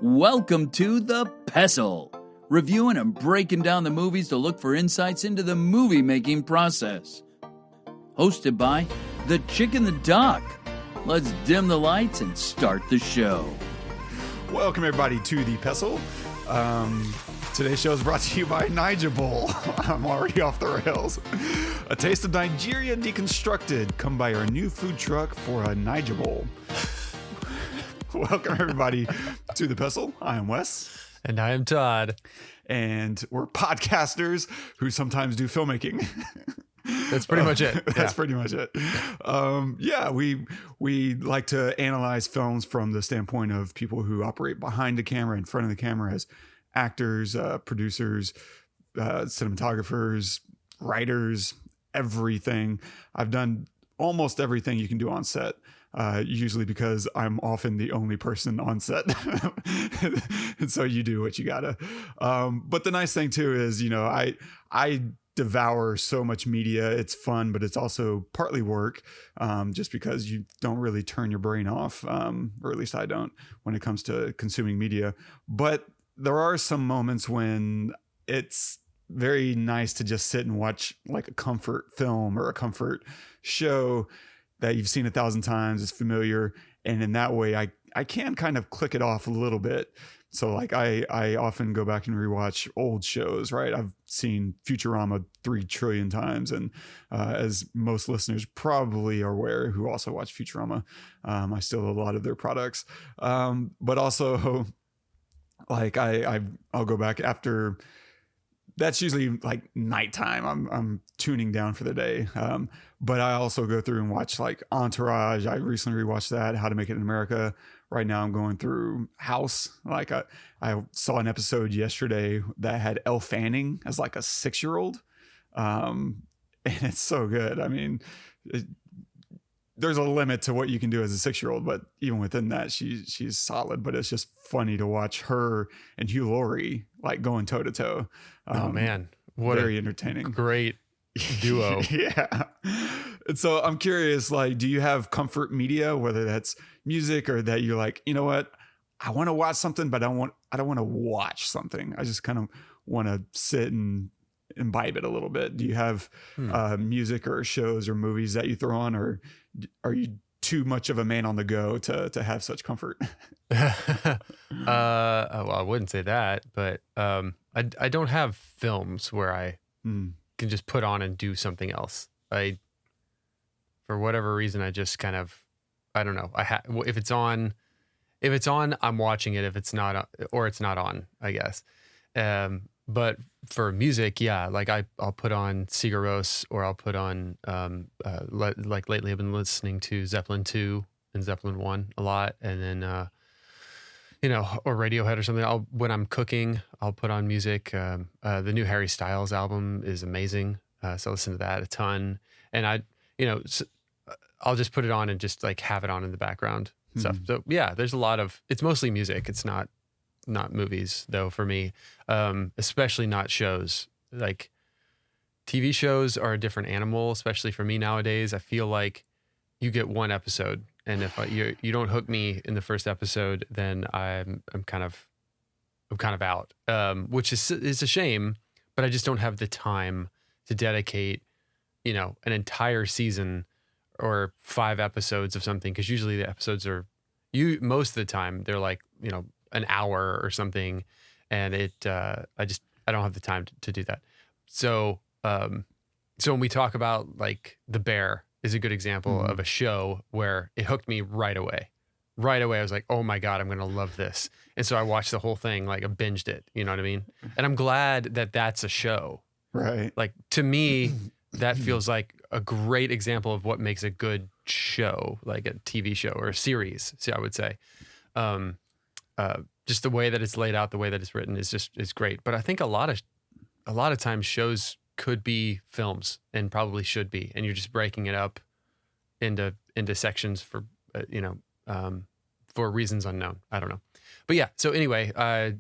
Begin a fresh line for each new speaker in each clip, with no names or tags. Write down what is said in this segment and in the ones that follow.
Welcome to the Pestle, reviewing and breaking down the movies to look for insights into the movie-making process. Hosted by the Chick and the Duck. Let's dim the lights and start the show.
Welcome, everybody, to the Pestle. Today's show is brought to you by Niger Bowl. I'm already off the rails. A taste of Nigeria deconstructed. Come by our new food truck for a Niger Bowl. Welcome, everybody, to the Pestle. I am Wes.
And I am Todd.
And we're podcasters who sometimes do filmmaking.
That's pretty much it.
That's pretty much it. We like to analyze films from the standpoint of people who operate behind the camera, in front of the camera, as actors, producers, cinematographers, writers, everything. I've done almost everything you can do on set. Usually because I'm often the only person on set. And so you do what you gotta. But the nice thing too is, I devour so much media. It's fun, but it's also partly work, just because you don't really turn your brain off, or at least I don't, when it comes to consuming media. But there are some moments when it's very nice to just sit and watch like a comfort film or a comfort show that you've seen 1,000 times, is familiar. And in that way, I can kind of click it off a little bit. So like I often go back and rewatch old shows, right? I've seen Futurama 3 trillion times. And as most listeners probably are aware who also watch Futurama, I steal a lot of their products. But also like I'll go back after. That's usually like nighttime. I'm tuning down for the day. But I also go through and watch like Entourage. I recently rewatched that, How to Make It in America. Right now I'm going through House. Like I saw an episode yesterday that had Elle Fanning as like a 6-year-old. And it's so good. I mean, there's a limit to what you can do as a 6-year-old, but even within that, she's solid. But it's just funny to watch her and Hugh Laurie like going toe to toe.
Oh man, what
very entertaining,
great duo.
Yeah. And so I'm curious, like, do you have comfort media, whether that's music or that you're like, you know what, I want to watch something, but I don't want to watch something. I just kind of want to sit and imbibe it a little bit. Do you have music or shows or movies that you throw on, or are you too much of a man on the go to have such comfort?
Well, I wouldn't say that, but I don't have films where I can just put on and do something else. For whatever reason, I just kind of, I don't know. If it's on, I'm watching it. If it's not, or it's not on, I guess. But for music, yeah, like I'll put on Sigur Rós, or I'll put on, like lately I've been listening to Zeppelin 2 and Zeppelin 1 a lot. And then, or Radiohead or something. When I'm cooking, I'll put on music. The new Harry Styles album is amazing. So I listen to that a ton. And I'll just put it on and just like have it on in the background stuff. So yeah, there's a lot of, it's mostly music. It's not movies though for me, especially not shows. Like TV shows are a different animal, especially for me nowadays. I feel like you get one episode, and if you don't hook me in the first episode, then I'm kind of out, which is a shame. But I just don't have the time to dedicate, an entire season or 5 episodes of something, because usually the episodes are most of the time they're like an hour or something, and I don't have the time to do that. So when we talk about like The Bear is a good example of a show where it hooked me right away. Right away, I was like, oh my God, I'm going to love this. And so I watched the whole thing, like I binged it, you know what I mean? And I'm glad that that's a show.
Right. Like
to me, that feels like a great example of what makes a good show, like a TV show or a series, I would say. Just the way that it's laid out, the way that it's written is great. But I think a lot of times shows could be films, and probably should be, and you're just breaking it up into sections for for reasons unknown. I don't know. But yeah, so anyway,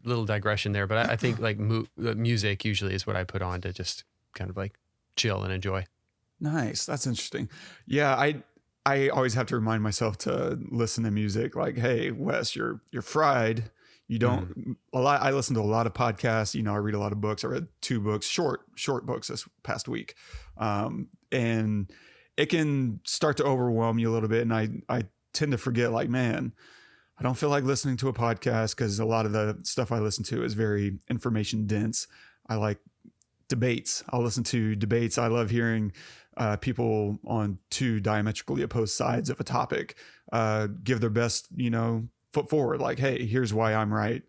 little digression there, but I think like music usually is what I put on to just kind of like chill and enjoy.
Nice. That's interesting. Yeah, I always have to remind myself to listen to music like, hey, Wes, you're fried. You don't I listen to a lot of podcasts. I read a lot of books. I read 2 books, short books this past week. And it can start to overwhelm you a little bit. And I tend to forget, like, man, I don't feel like listening to a podcast because a lot of the stuff I listen to is very information dense. I like debates. I'll listen to debates. I love hearing people on 2 diametrically opposed sides of a topic give their best, foot forward. Like, hey, here's why I'm right.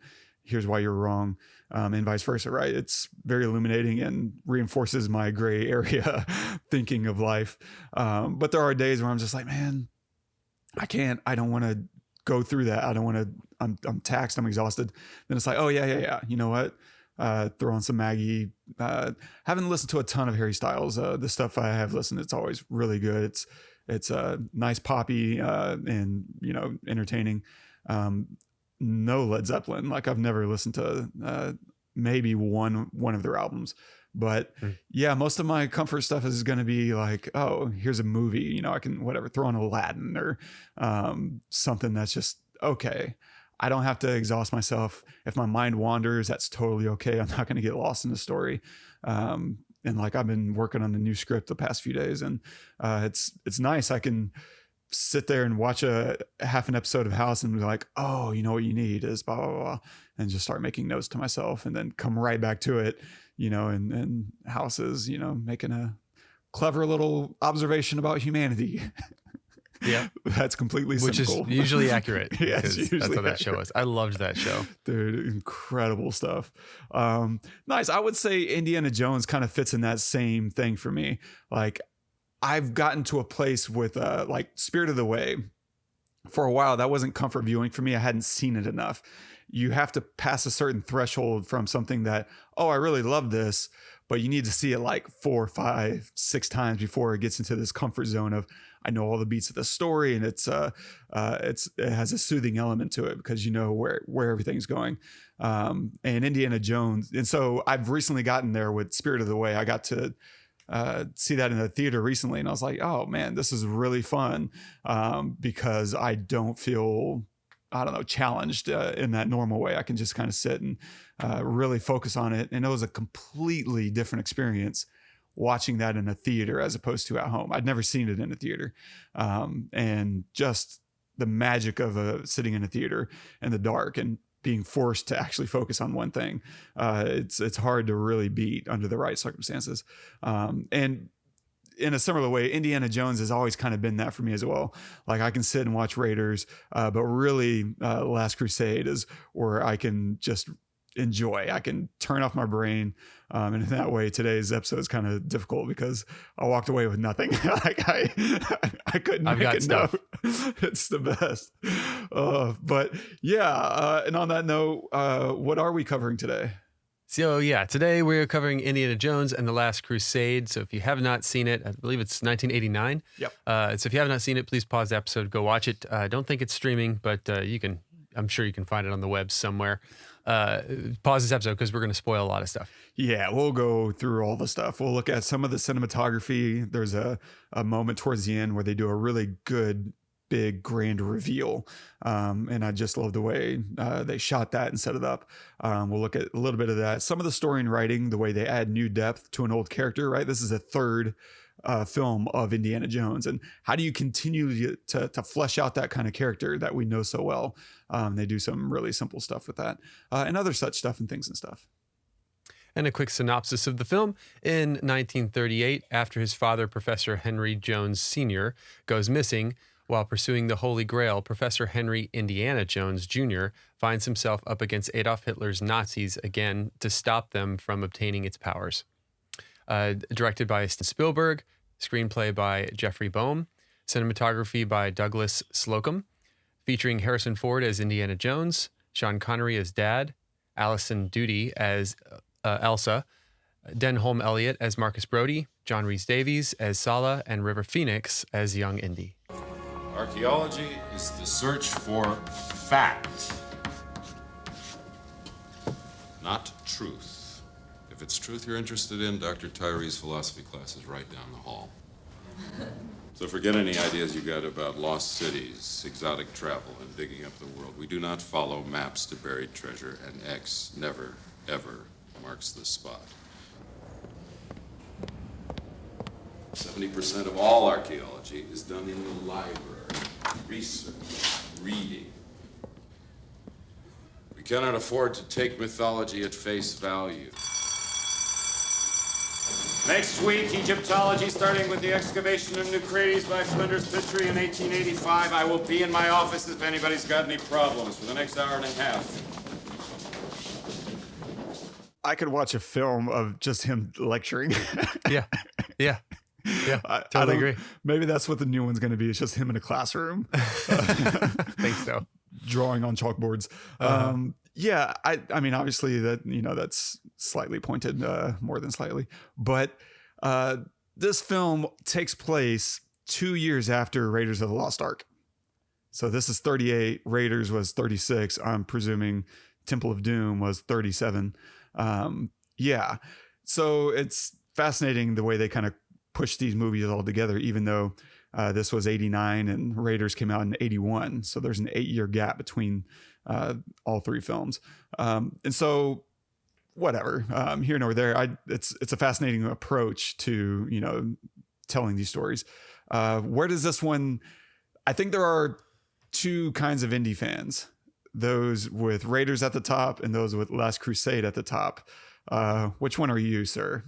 Here's why you're wrong. And vice versa, right? It's very illuminating and reinforces my gray area thinking of life. But there are days where I'm just like, man, I don't want to go through that. I don't want to, I'm taxed. I'm exhausted. Then it's like, oh yeah. You know what? Throw on some Maggie. Haven't listened to a ton of Harry Styles. The stuff I have listened, it's always really good. It's nice poppy, and, entertaining. No Led Zeppelin. Like, I've never listened to, maybe one of their albums, but yeah, most of my comfort stuff is going to be like, oh, here's a movie, I can throw on Aladdin or, something that's just okay. I don't have to exhaust myself. If my mind wanders, that's totally okay. I'm not going to get lost in the story. And like, I've been working on the new script the past few days, and it's nice. I can sit there and watch a half an episode of House and be like, oh, what you need is blah, blah, blah, and just start making notes to myself and then come right back to it, and House is, making a clever little observation about humanity. Yeah, that's completely cynical.
Which is usually accurate.
Yeah, it's usually
that's what that
accurate.
show is. I loved that show.
Dude, incredible stuff. Nice. I would say Indiana Jones kind of fits in that same thing for me. Like, I've gotten to a place with like Spirit of the Way. For a while, that wasn't comfort viewing for me. I hadn't seen it enough. You have to pass a certain threshold from something that, oh, I really love this, but you need to see it like 4, 5, 6 times before it gets into this comfort zone of, I know all the beats of the story, and it has a soothing element to it because you know where everything's going. And Indiana Jones, and so I've recently gotten there with Spirit of the Way. I got to see that in the theater recently, and I was like, oh man, this is really fun, because I don't feel, challenged in that normal way. I can just kind of sit and really focus on it, and it was a completely different experience watching that in a theater as opposed to at home. I'd never seen it in a theater, and just the magic of sitting in a theater in the dark and being forced to actually focus on one thing. It's hard to really beat under the right circumstances. And in a similar way, Indiana Jones has always kind of been that for me as well. Like, I can sit and watch Raiders, but really Last Crusade is where I can just enjoy. I can turn off my brain. And in that way, today's episode is kind of difficult because I walked away with nothing. Like, I couldn't
I've
make
got
it
stuff.
no. It's the best. But yeah. And on that note, what are we covering today?
So yeah, today we're covering Indiana Jones and the Last Crusade. So if you have not seen it, I believe it's 1989.
Yep.
So if you have not seen it, please pause the episode, go watch it. I don't think it's streaming, but I'm sure you can find it on the web somewhere. Pause this episode because we're going to spoil a lot of stuff.
Yeah, we'll go through all the stuff. We'll look at some of the cinematography. There's a moment towards the end where they do a really good, big, grand reveal. And I just love the way they shot that and set it up. We'll look at a little bit of that. Some of the story and writing, the way they add new depth to an old character, right? This is a third film of Indiana Jones, and how do you continue to flesh out that kind of character that we know so well? They do some really simple stuff with that, and other such stuff and things and stuff.
And a quick synopsis of the film. In 1938, after his father, Professor Henry Jones Sr., goes missing while pursuing the Holy Grail, Professor Henry Indiana Jones Jr. finds himself up against Adolf Hitler's Nazis again to stop them from obtaining its powers. Directed by Spielberg, screenplay by Jeffrey Boam, cinematography by Douglas Slocombe, featuring Harrison Ford as Indiana Jones, Sean Connery as Dad, Alison Doody as Elsa, Denholm Elliott as Marcus Brody, John Rhys-Davies as Sallah, and River Phoenix as young Indy.
Archaeology is the search for fact, not truth. If it's truth you're interested in, Dr. Tyree's philosophy class is right down the hall. So forget any ideas you got about lost cities, exotic travel, and digging up the world. We do not follow maps to buried treasure, and X never, ever marks the spot. 70% of all archaeology is done in the library. Research, reading. We cannot afford to take mythology at face value. Next week, Egyptology, starting with the excavation of New Crates by Flinders Petrie in 1885. I will be in my office if anybody's got any problems for the next hour and a half.
I could watch a film of just him lecturing.
Yeah.
I
Totally agree.
Maybe that's what the new one's going to be. It's just him in a classroom.
I think so.
Drawing on chalkboards. Yeah, I mean, obviously that's slightly pointed, more than slightly. But this film takes place 2 years after Raiders of the Lost Ark. So this is 38. Raiders was 36. I'm presuming Temple of Doom was 37. Yeah. So it's fascinating the way they kind of push these movies all together, even though this was 89 and Raiders came out in 81. So there's an 8-year gap between all three films. And so whatever, here nor there, it's a fascinating approach to, telling these stories. Where does this one, I think there are two kinds of Indy fans, those with Raiders at the top and those with Last Crusade at the top. Which one are you, sir?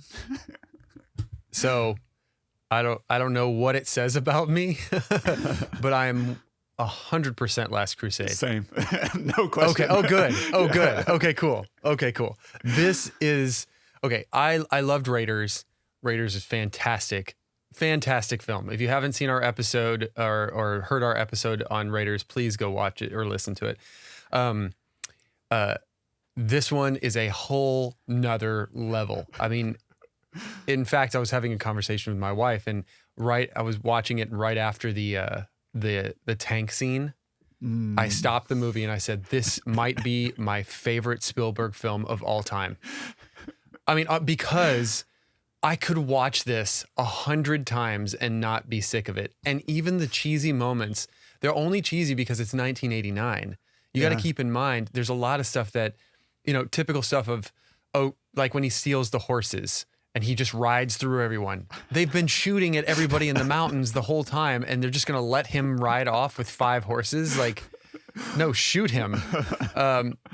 So I don't know what it says about me, but I'm 100% Last Crusade.
Same. No question.
Okay. Oh, good. Oh, good. Okay, cool. This is okay. I loved Raiders. Raiders is fantastic. Fantastic film. If you haven't seen our episode or heard our episode on Raiders, please go watch it or listen to it. This one is a whole nother level. I mean, in fact, I was having a conversation with my wife, and I was watching it right after the tank scene. I stopped the movie and I said, "This might be my favorite Spielberg film of all time." I mean, because I could watch this 100 times and not be sick of it. And even the cheesy moments, they're only cheesy because it's 1989. You got to keep in mind, there's a lot of stuff that, typical stuff of, like when he steals the horses and he just rides through everyone. They've been shooting at everybody in the mountains the whole time, and they're just going to let him ride off with 5 horses. Like, no, shoot him.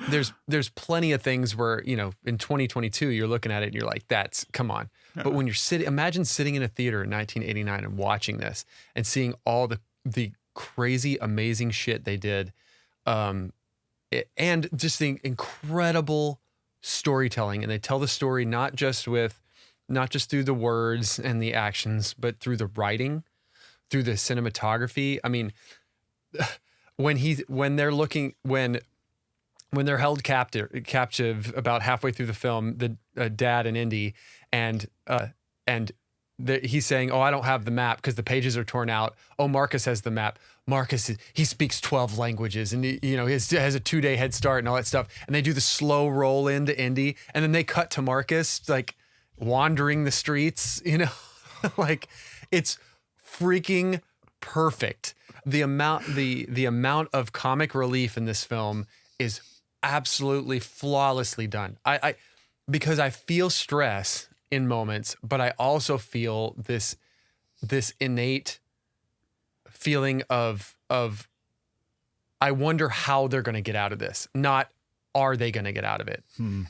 There's plenty of things where, in 2022, you're looking at it and you're like, come on. But when you're imagine sitting in a theater in 1989 and watching this and seeing all the crazy, amazing shit they did. And just the incredible storytelling. And they tell the story not just through the words and the actions, but through the writing, through the cinematography. I mean, when they're held captive about halfway through the film, the dad and Indy, and he's saying, "Oh, I don't have the map because the pages are torn out." "Oh, Marcus has the map." Marcus, he speaks 12 languages, and he has a 2-day head start and all that stuff. And they do the slow roll into Indy, and then they cut to Marcus like wandering the streets. Like, it's freaking perfect. The amount of comic relief in this film is absolutely flawlessly done. Because I feel stress in moments, but I also feel this innate feeling of I wonder how they're going to get out of this, not are they going to get out of it.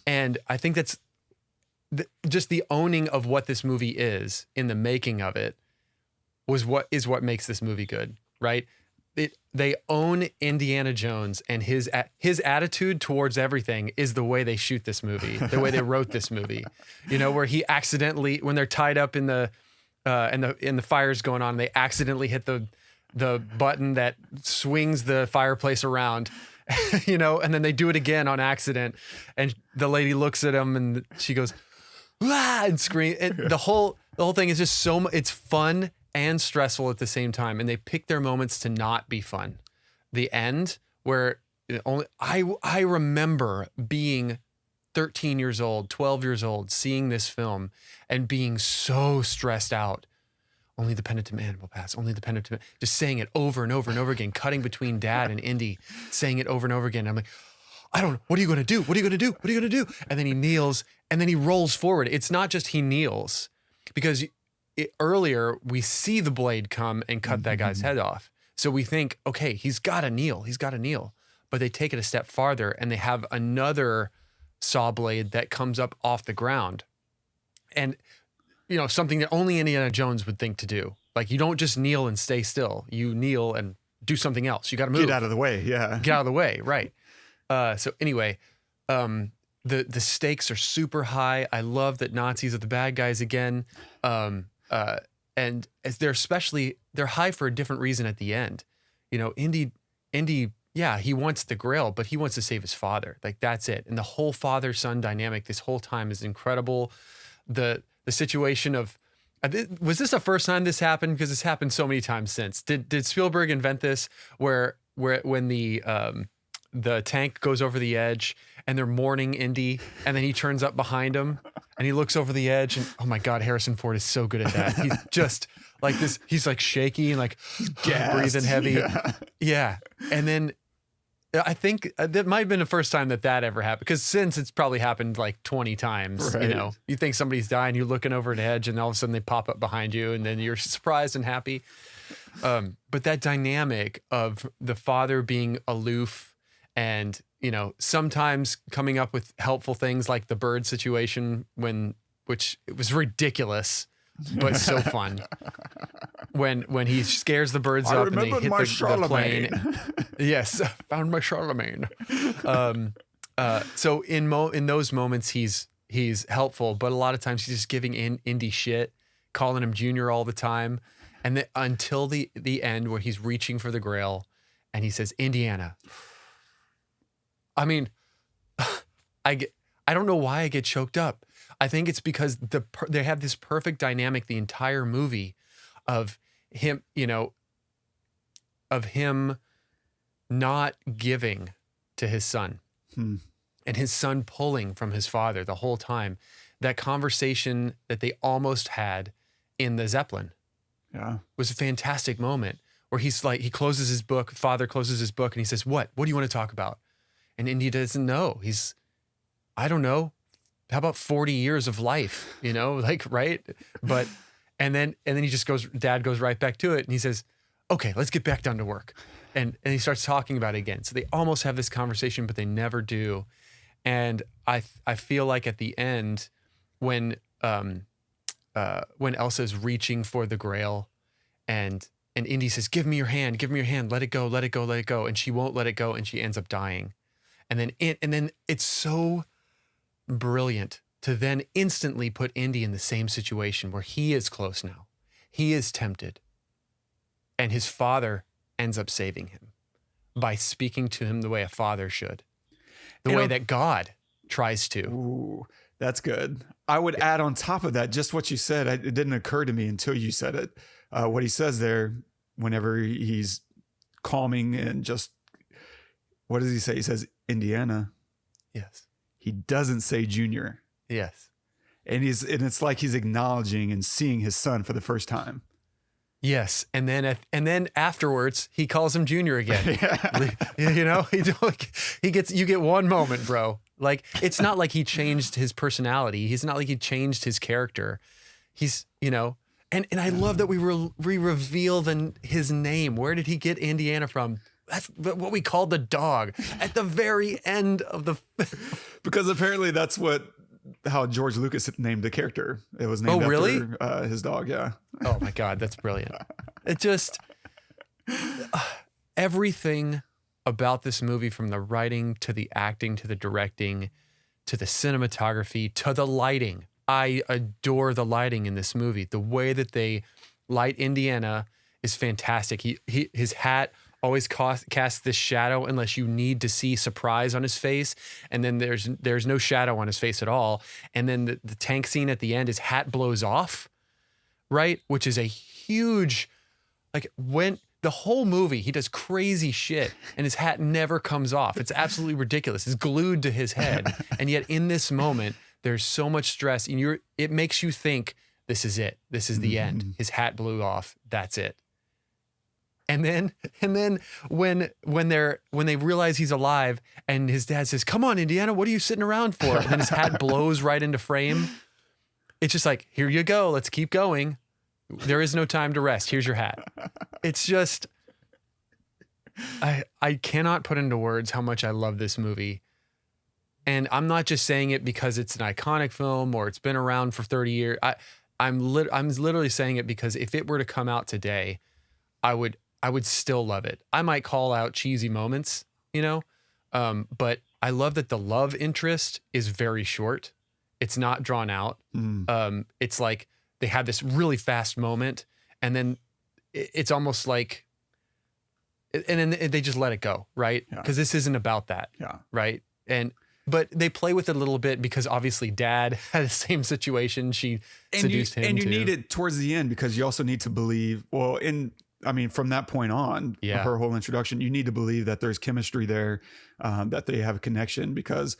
And I think that's just the owning of what this movie is in the making of it is what makes this movie good, right? They own Indiana Jones, and his attitude towards everything is the way they shoot this movie, the way they wrote this movie. Where he accidentally, when they're tied up in the fire's going on, they accidentally hit the button that swings the fireplace around, and then they do it again on accident, and the lady looks at him and she goes, "Ah!" and scream. And the whole thing is just it's fun and stressful at the same time, and they pick their moments to not be fun. The end, where I remember being 13 years old, 12 years old, seeing this film and being so stressed out. only the penitent man will pass. Only the penitent man. Just saying it over and over and over again, cutting between Dad and Indy, saying it over and over again. I'm like, I don't know. What are you going to do? What are you going to do? What are you going to do? And then he kneels and then he rolls forward. It's not just he kneels, because earlier we see the blade come and cut that guy's head off. So we think, okay, he's got to kneel. He's got to kneel. But they take it a step farther and they have another saw blade that comes up off the ground. And, you know, something that only Indiana Jones would think to do. Like, you don't just kneel and stay still. You kneel and do something else. You got to move.
Get out of the way. Yeah.
Get out of the way. Right. So anyway, the stakes are super high. I love that Nazis are the bad guys again. And as they're high for a different reason at the end. You know, Indy, yeah, he wants the Grail, but he wants to save his father. Like, that's it. And the whole father-son dynamic this whole time is incredible. The situation of, was this the first time this happened? Because it's happened so many times since. Did Spielberg invent this where when the tank goes over the edge and they're mourning Indy, and then he turns up behind him and he looks over the edge, and oh my God, Harrison Ford is so good at that. He's just like this. He's like shaky and like breathing heavy. Yeah. And then I think that might have been the first time that ever happened, because since it's probably happened like 20 times,
right.
You know, you think somebody's dying, you're looking over an edge and all of a sudden they pop up behind you and then you're surprised and happy. But that dynamic of the father being aloof and, you know, sometimes coming up with helpful things like the bird situation which it was ridiculous, but so fun. When he scares the birds up and they hit the plane. Yes, found my Charlemagne. So in those moments he's helpful, but a lot of times he's just giving Indy shit, calling him Junior all the time, and until the end where he's reaching for the Grail, and he says Indiana. I mean, I don't know why I get choked up. I think it's because they have this perfect dynamic the entire movie of him, you know, of him not giving to his son and his son pulling from his father the whole time. That conversation that they almost had in the Zeppelin was a fantastic moment where he's like, he closes his book, father closes his book, and he says, what do you want to talk about? And Indy doesn't know. I don't know. How about 40 years of life, you know, like, right. But, and then Dad goes right back to it and he says, okay, let's get back down to work. And he starts talking about it again. So they almost have this conversation, but they never do. And I feel like at the end when Elsa is reaching for the Grail and Indy says, give me your hand, let it go. And she won't let it go. And she ends up dying. And then it's so brilliant to then instantly put Indy in the same situation where he is close now. He is tempted. And his father ends up saving him by speaking to him the way a father should. The way that God tries to.
Ooh, that's good. I would add on top of that, just what you said. It didn't occur to me until you said it. What he says there, whenever he's calming and just, what does he say? He says, Indiana.
Yes.
He doesn't say Junior.
Yes.
And it's like he's acknowledging and seeing his son for the first time.
Yes. And then afterwards he calls him Junior again. You know, you get one moment, bro. Like, it's not like he changed his personality. He's not like he changed his character. He's, you know, and I love that we reveal his name. Where did he get Indiana from? That's what we call the dog at the very end of the film. Because
apparently that's how George Lucas named the character. It was named after his dog. Yeah.
Oh my God, that's brilliant. It just everything about this movie, from the writing to the acting to the directing to the cinematography to the lighting. I adore the lighting in this movie. The way that they light Indiana is fantastic. His hat always casts this shadow unless you need to see surprise on his face. And then there's no shadow on his face at all. And then the tank scene at the end, his hat blows off, right? Which is a huge, like, when the whole movie, he does crazy shit and his hat never comes off. It's absolutely ridiculous. It's glued to his head. And yet in this moment, there's so much stress and it makes you think this is it. This is the end. His hat blew off. That's it. And then when they realize he's alive and his dad says, "Come on, Indiana, what are you sitting around for?" And then his hat blows right into frame. It's just like, here you go. Let's keep going. There is no time to rest. Here's your hat. It's just, I cannot put into words how much I love this movie. And I'm not just saying it because it's an iconic film or it's been around for 30 years. I'm literally saying it because if it were to come out today, I would still love it. I might call out cheesy moments, but I love that the love interest is very short. It's not drawn out. It's like they have this really fast moment and then it's almost like, and then they just let it go, right? Because this isn't about that, right? But they play with it a little bit because obviously Dad had the same situation. She seduced him.
And you need it towards the end because you also need to believe, from that point on, her whole introduction, you need to believe that there's chemistry there, that they have a connection because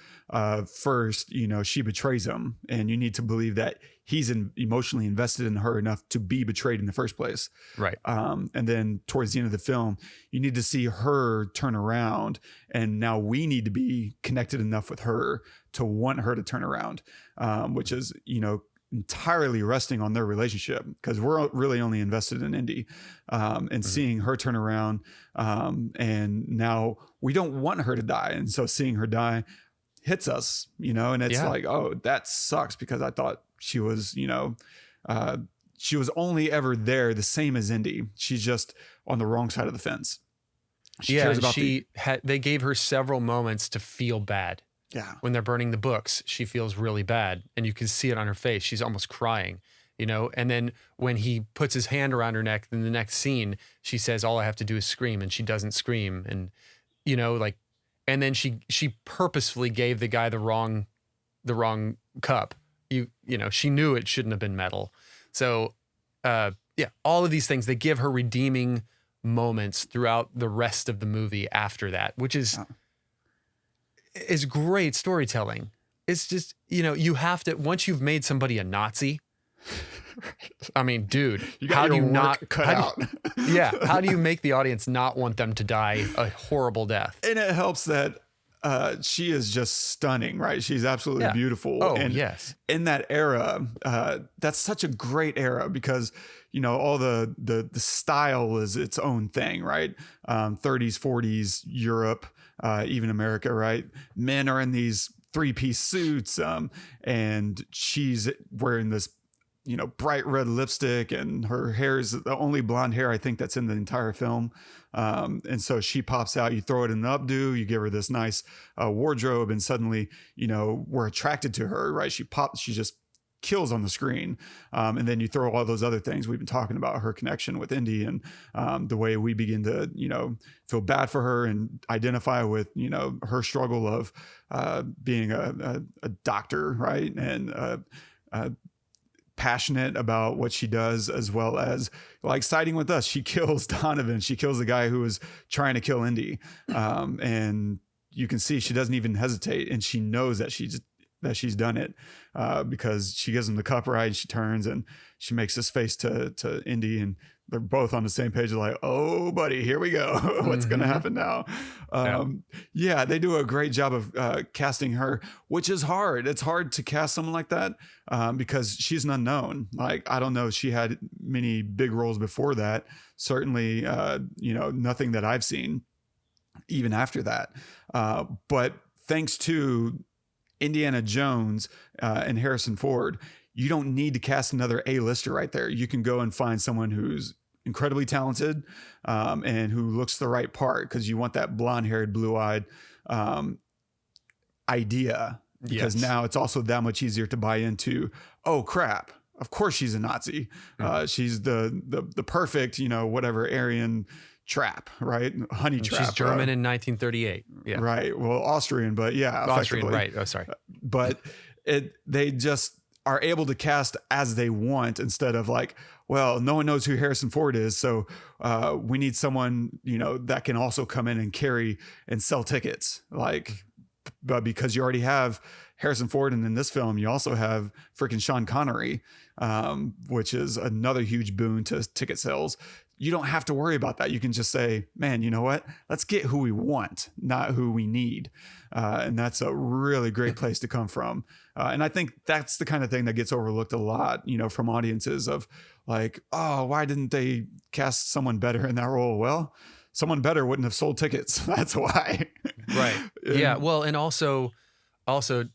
first, she betrays him and you need to believe that he's emotionally invested in her enough to be betrayed in the first place. Right. And then towards the end of the film, you need to see her turn around and now we need to be connected enough with her to want her to turn around, which is, entirely resting on their relationship because we're really only invested in Indy and seeing her turn around. And now we don't want her to die. And so seeing her die hits us, and it's like, oh, that sucks because I thought she was, she was only ever there the same as Indy. She's just on the wrong side of the fence. She cares about
they gave her several moments to feel bad.
Yeah.
When they're burning the books, she feels really bad and you can see it on her face. She's almost crying, and then when he puts his hand around her neck in the next scene, she says, all I have to do is scream, and she doesn't scream. And, and then she purposefully gave the guy the wrong cup. She knew it shouldn't have been metal. So, all of these things, they give her redeeming moments throughout the rest of the movie after that, which is, is great storytelling. It's just, you have to, once you've made somebody a Nazi, I mean, dude, how do you not
cut out?
How do you make the audience not want them to die a horrible death?
And it helps that she is just stunning, right? She's absolutely beautiful.
Oh,
and
yes.
In that era, that's such a great era because, all the style is its own thing, right? 30s, 40s, Europe, even America, right? Men are in these 3-piece suits, and she's wearing this, bright red lipstick, and her hair is the only blonde hair I think that's in the entire film. And so she pops out, you throw it in an updo, you give her this nice wardrobe, and suddenly, we're attracted to her, right? She just kills on the screen. And then you throw all those other things we've been talking about, her connection with Indy and the way we begin to, feel bad for her and identify with, her struggle of being a doctor, right? And passionate about what she does, as well as like siding with us. She kills Donovan. She kills the guy who was trying to kill Indy. And you can see she doesn't even hesitate, and she knows that she's done it because she gives him the cup, right? She turns and she makes this face to Indy, and they're both on the same page. They're like, oh, buddy, here we go. What's going to happen now? They do a great job of casting her, which is hard. It's hard to cast someone like that because she's an unknown. Like, I don't know if she had many big roles before that. Certainly, nothing that I've seen even after that. But thanks to Indiana Jones and Harrison Ford, you don't need to cast another A-lister right there. You can go and find someone who's incredibly talented and who looks the right part, because you want that blonde-haired, blue-eyed idea, because now it's also that much easier to buy into. Oh crap, of course she's a Nazi. She's the perfect, whatever Aryan trap, right? Honey trap.
She's German in 1938. Yeah.
Right. Well, Austrian, but
Austrian, right. Oh, sorry.
But they just are able to cast as they want, instead of like, well, no one knows who Harrison Ford is, so we need someone, that can also come in and carry and sell tickets. Like, but because you already have Harrison Ford, and in this film you also have freaking Sean Connery, which is another huge boon to ticket sales. You don't have to worry about that. You can just say, man, you know what? Let's get who we want, not who we need. And that's a really great place to come from. And I think that's the kind of thing that gets overlooked a lot, you know, from audiences of like, oh, why didn't they cast someone better in that role? Well, someone better wouldn't have sold tickets. That's why.
Right. Yeah. Well, and also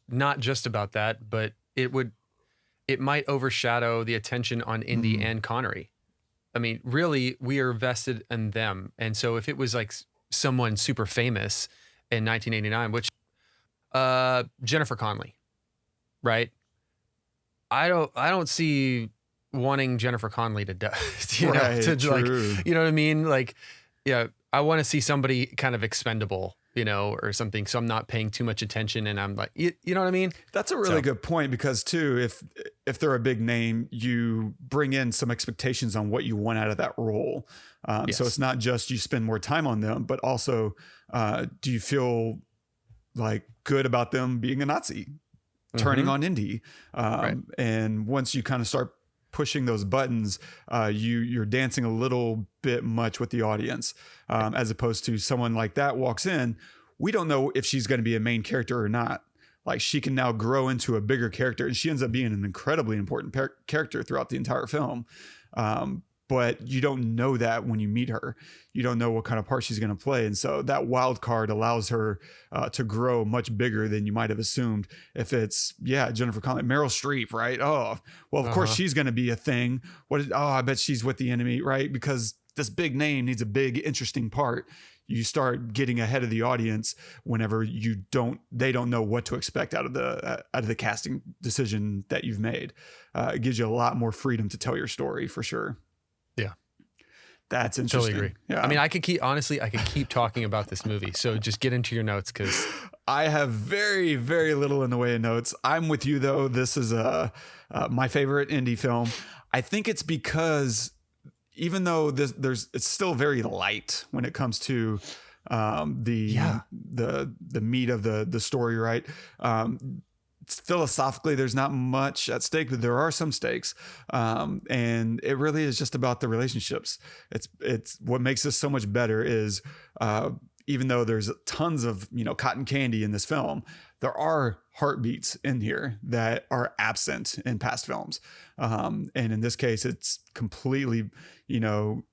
not just about that, but it might overshadow the attention on Indy and Connery. I mean, really, we are vested in them. And so if it was like someone super famous in 1989, which Jennifer Connelly, right? I don't see wanting Jennifer Connelly to die, you know,
Right,
to
true.
like, you know what I mean? Like, yeah, I want to see somebody kind of expendable, you know, or something. So I'm not paying too much attention, and I'm like, you know what I mean?
That's a really good point, because too, if they're a big name, you bring in some expectations on what you want out of that role.
Yes.
So it's not just you spend more time on them, but also do you feel like good about them being a Nazi, turning on Indy?
Right.
And once you kind of start pushing those buttons, you're dancing a little bit much with the audience, as opposed to someone like that walks in. We don't know if she's going to be a main character or not. Like, she can now grow into a bigger character, and she ends up being an incredibly important character throughout the entire film. But you don't know that when you meet her. You don't know what kind of part she's going to play. And so that wild card allows her to grow much bigger than you might have assumed. If it's, Jennifer Connelly, Meryl Streep, right? Oh, well, of course she's going to be a thing. I bet she's with the enemy, right? Because this big name needs a big, interesting part. You start getting ahead of the audience whenever they don't know what to expect out of the casting decision that you've made. It gives you a lot more freedom to tell your story, for sure.
Yeah.
That's interesting.
Totally agree.
Yeah.
I mean, I could keep talking about this movie. So just get into your notes, because
I have very, very little in the way of notes. I'm with you though. This is my favorite Indy film. I think it's because even though it's still very light when it comes to the meat of the story, right? Philosophically, there's not much at stake, but there are some stakes, and it really is just about the relationships. It's what makes this so much better is even though there's tons of cotton candy in this film, there are heartbeats in here that are absent in past films, and in this case, it's completely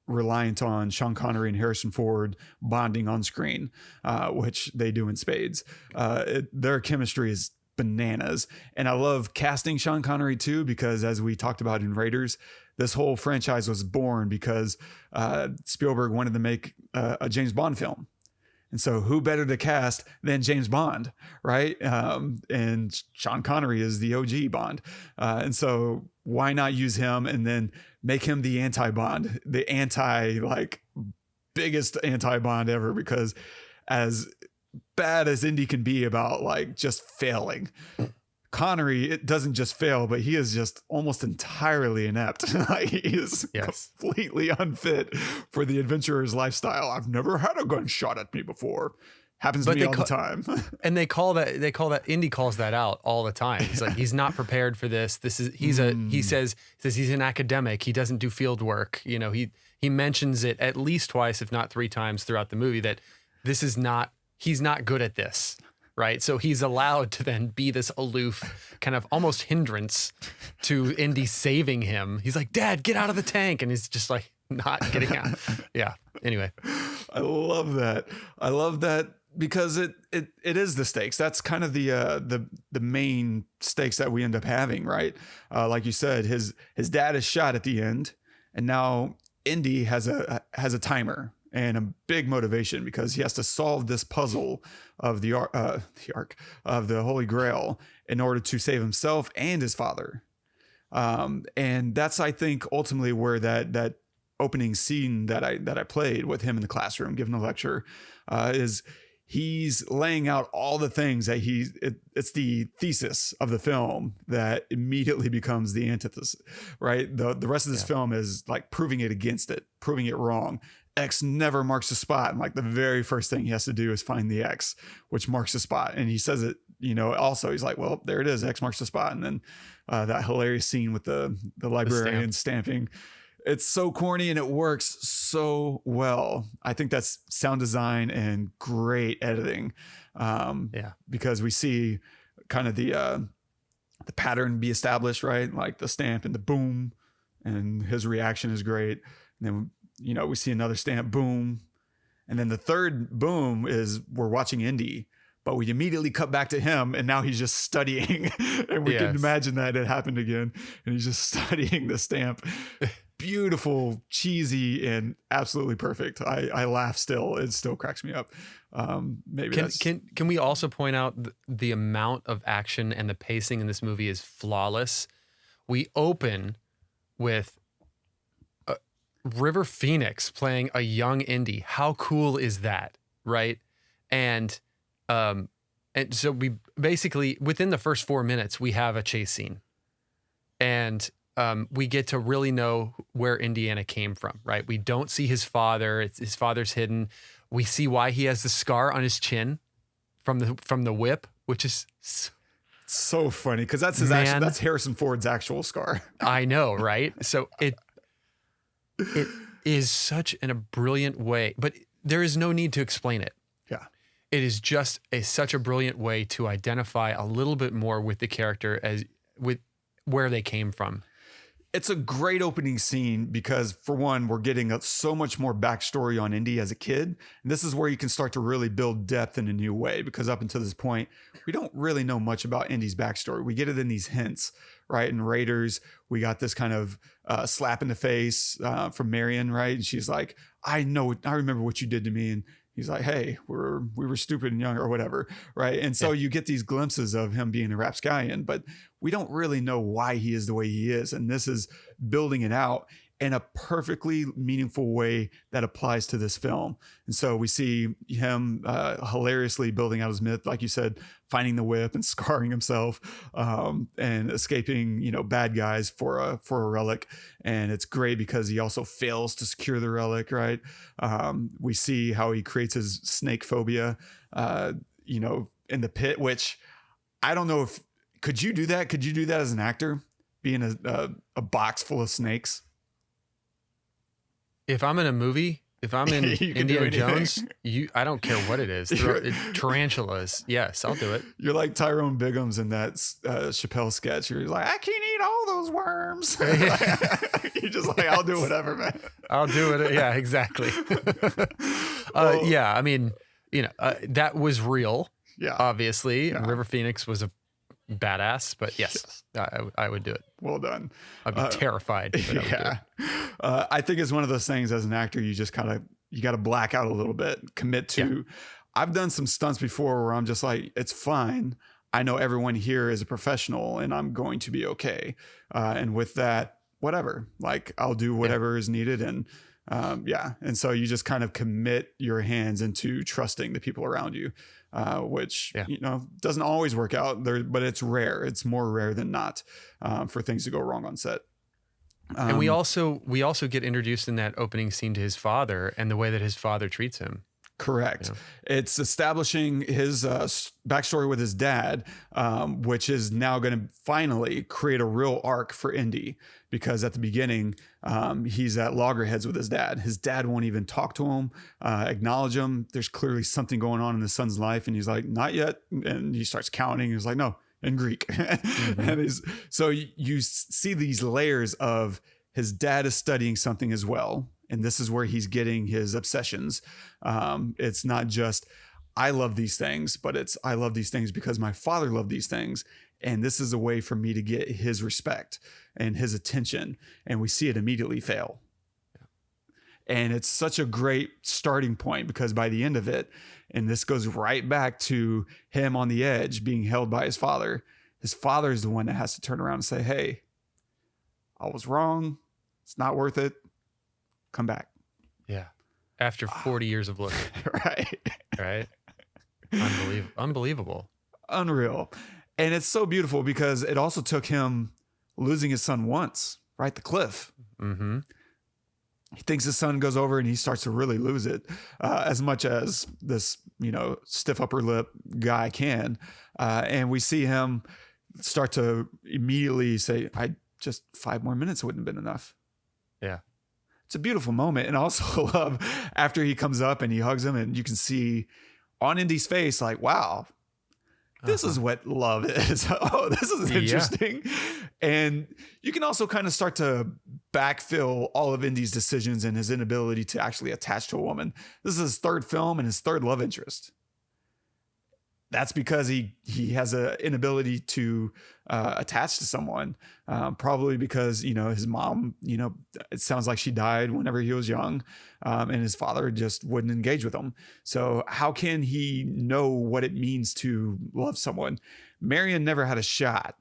reliant on Sean Connery and Harrison Ford bonding on screen, which they do in spades. Their chemistry is bananas. And I love casting Sean Connery too, because as we talked about in Raiders, this whole franchise was born because Spielberg wanted to make a James Bond film. And so who better to cast than James Bond, right? And Sean Connery is the OG Bond. And so why not use him and then make him the anti-Bond, the biggest anti-Bond ever? Because as bad as Indy can be about just failing, Connery, it doesn't just fail, but he is just almost entirely inept. He is completely unfit for the adventurer's lifestyle. I've never had a gun shot at me before. Happens to me all the time.
And they call that Indy calls that out all the time. He's like, he's not prepared for this. He says he's an academic. He doesn't do field work. He mentions it at least twice, if not three times throughout the movie, that he's not good at this, right? So he's allowed to then be this aloof kind of almost hindrance to Indy saving him. He's like, Dad, get out of the tank. And he's just like not getting out. Yeah. Anyway.
I love that because it is the stakes. That's kind of the main stakes that we end up having, right? Like you said, his dad is shot at the end, and now Indy has a timer and a big motivation because he has to solve this puzzle of the Ark of the Holy Grail in order to save himself and his father. And that's, I think, ultimately where that opening scene that I played with him in the classroom giving a lecture is he's laying out all the things that it's the thesis of the film that immediately becomes the antithesis, right? The rest of this film is like proving it against it, proving it wrong. X never marks a spot. And like the very first thing he has to do is find the X, which marks a spot. And he says it, also he's like, well, there it is. X marks the spot. And then that hilarious scene with the librarian stamping. It's so corny and it works so well. I think that's sound design and great editing. Because we see kind of the pattern be established, right? Like the stamp and the boom, and his reaction is great. And then, we see another stamp, boom. And then the third boom is we're watching Indy, but we immediately cut back to him and now he's just studying. And we can imagine that it happened again. And he's just studying the stamp. Beautiful, cheesy, and absolutely perfect. I laugh still. It still cracks me up.
Can we also point out the amount of action and the pacing in this movie is flawless. We open with River Phoenix playing a young Indy. How cool is that, right? And so we basically, within the first 4 minutes, we have a chase scene, and we get to really know where Indiana came from, right? We don't see his father. His father's hidden. We see why he has the scar on his chin from the whip, which is
so funny because that's that's Harrison Ford's actual scar.
I know, right? So it is such a brilliant way, but there is no need to explain it.
Yeah.
It is just such a brilliant way to identify a little bit more with the character with where they came from.
It's a great opening scene because, for one, we're getting so much more backstory on Indy as a kid. And this is where you can start to really build depth in a new way, because up until this point, we don't really know much about Indy's backstory. We get it in these hints, right? In Raiders, we got this kind of slap in the face from Marion, right? And she's like, I remember what you did to me. And he's like, hey, we were stupid and young or whatever, right? And so you get these glimpses of him being a rapscallion, but we don't really know why he is the way he is. And this is building it out in a perfectly meaningful way that applies to this film. And so we see him hilariously building out his myth, like you said, finding the whip and scarring himself, and escaping, bad guys for a relic. And it's great because he also fails to secure the relic, right? We see how he creates his snake phobia, in the pit, which I don't know if, could you do that? Could you do that as an actor, be in a box full of snakes?
If I'm in a movie, if I'm in Indiana Jones, I don't care what it is. Tarantulas. Yes, I'll do it.
You're like Tyrone Biggums in that Chappelle sketch. You're like, I can't eat all those worms. You're just like, I'll do whatever, man.
I'll do it. Yeah, exactly. I mean, that was real.
Yeah.
Obviously. Yeah. River Phoenix was a badass, but yes. I would do it.
Well done.
I'd be terrified. But
I think it's one of those things as an actor, you just you got to black out a little bit, commit to. I've done some stunts before where I'm just like, it's fine. I know everyone here is a professional and I'm going to be okay. And with that, whatever, like I'll do whatever is needed. And and so you just kind of commit your hands into trusting the people around you. Which, doesn't always work out there, but it's rare. It's more rare than not for things to go wrong on set.
And we also get introduced in that opening scene to his father and the way that his father treats him.
Correct. It's establishing his backstory with his dad, which is now going to finally create a real arc for Indy, because at the beginning, he's at loggerheads with his dad. His dad won't even talk to him, acknowledge him. There's clearly something going on in his son's life. And he's like, not yet. And he starts counting. He's like, no, in Greek. And so you see these layers of his dad is studying something as well. And this is where he's getting his obsessions. It's not just, I love these things, but it's, I love these things because my father loved these things. And this is a way for me to get his respect and his attention. And we see it immediately fail. And it's such a great starting point, because by the end of it, and this goes right back to him on the edge being held by his father is the one that has to turn around and say, hey, I was wrong. It's not worth it. Come back.
Yeah. After 40 years of looking. Right. Unbelievable.
Unreal. And it's so beautiful because it also took him losing his son once, right? The cliff.
Mm-hmm.
he thinks his son goes over and he starts to really lose it, as much as this, stiff upper lip guy can. And we see him start to immediately say, I just 5 more minutes wouldn't have been enough.
Yeah.
It's a beautiful moment. And I also love after he comes up and he hugs him and you can see on Indy's face, like, wow, this is what love is. Oh, this is interesting. Yeah. And you can also kind of start to backfill all of Indy's decisions and his inability to actually attach to a woman. This is his 3rd film and his 3rd love interest. That's because he has an inability to attach to someone, probably because, his mom, it sounds like she died whenever he was young, and his father just wouldn't engage with him. So how can he know what it means to love someone? Marion never had a shot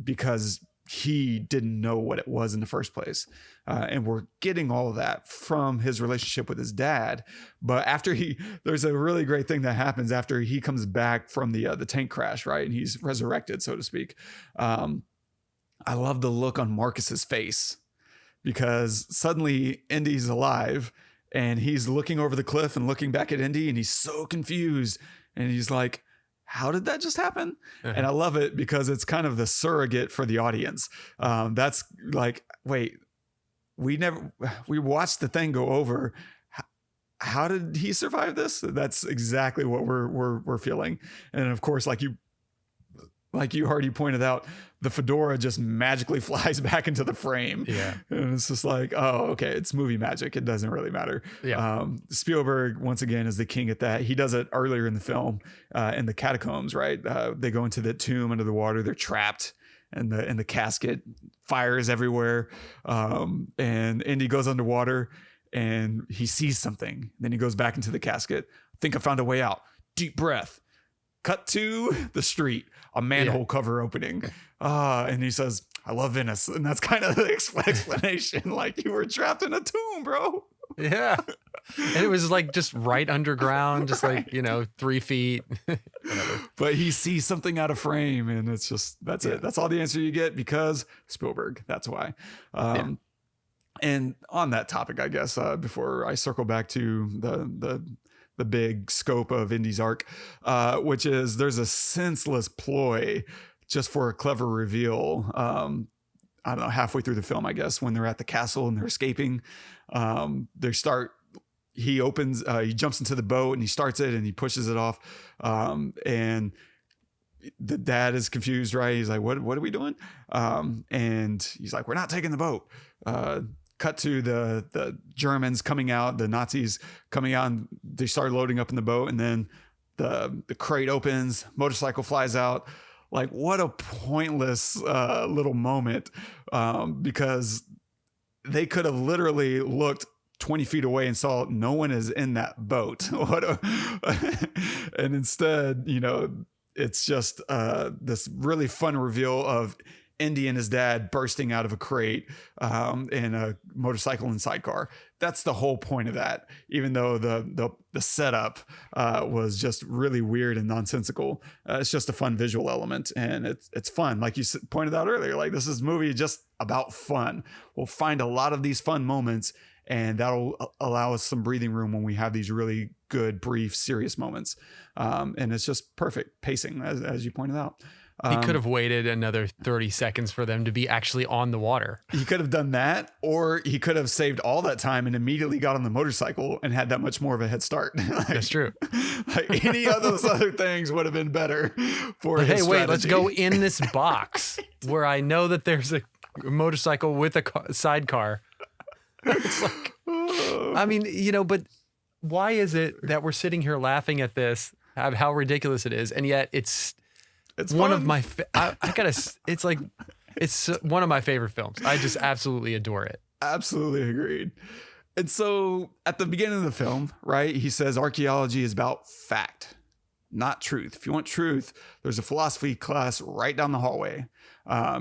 because he didn't know what it was in the first place. And we're getting all of that from his relationship with his dad. But there's a really great thing that happens after he comes back from the tank crash, right? And he's resurrected, so to speak. I love the look on Marcus's face because suddenly Indy's alive and he's looking over the cliff and looking back at Indy and he's so confused. And he's like, how did that just happen? Uh-huh. And I love it because it's kind of the surrogate for the audience. That's like, wait, we watched the thing go over. How did he survive this? That's exactly what we're feeling. And of course, like you already pointed out, the fedora just magically flies back into the frame. Yeah. And it's just like, oh, okay, it's movie magic. It doesn't really matter. Yeah. Spielberg, once again, is the king at that. He does it earlier in the film, in the catacombs, right? They go into the tomb under the water. They're trapped in the casket, fires everywhere. And Indy goes underwater and he sees something. Then he goes back into the casket. I think I found a way out. Deep breath. Cut to the street, a manhole cover opening. And he says, I love Venice. And that's kind of the explanation. Like, you were trapped in a tomb, bro.
Yeah. And it was like just right underground, just like, 3 feet.
But he sees something out of frame and it's just, that's it. That's all the answer you get because Spielberg. That's why. And on that topic, I guess, before I circle back to the big scope of Indy's arc, which is there's a senseless ploy just for a clever reveal. I don't know, halfway through the film, I guess, when they're at the castle and they're escaping, he jumps into the boat and he starts it and he pushes it off. And the dad is confused, right? He's like, what are we doing? And he's like, we're not taking the boat. Cut to the Germans coming out, the Nazis coming out, and they start loading up in the boat, and then the crate opens, motorcycle flies out. Like, what a pointless little moment, because they could have literally looked 20 feet away and saw no one is in that boat. And instead, it's just this really fun reveal of Indy and his dad bursting out of a crate in a motorcycle and sidecar. That's the whole point of that, even though the setup was just really weird and nonsensical. It's just a fun visual element, and it's fun. Like you pointed out earlier, like, this is a movie just about fun. We'll find a lot of these fun moments, and that'll allow us some breathing room when we have these really good, brief, serious moments. And it's just perfect pacing, as you pointed out.
He could have waited another 30 seconds for them to be actually on the water.
He could have done that, or he could have saved all that time and immediately got on the motorcycle and had that much more of a head start.
That's true.
Like, any of those other things would have been better for his strategy.
Wait, let's go in this box where I know that there's a motorcycle with a sidecar. It's like, I mean, but why is it that we're sitting here laughing at this, how ridiculous it is, and yet it's one of my it's one of my favorite films. I just absolutely adore it.
Absolutely agreed. And so at the beginning of the film, right, he says archaeology is about fact, not truth. If you want truth, there's a philosophy class right down the hallway,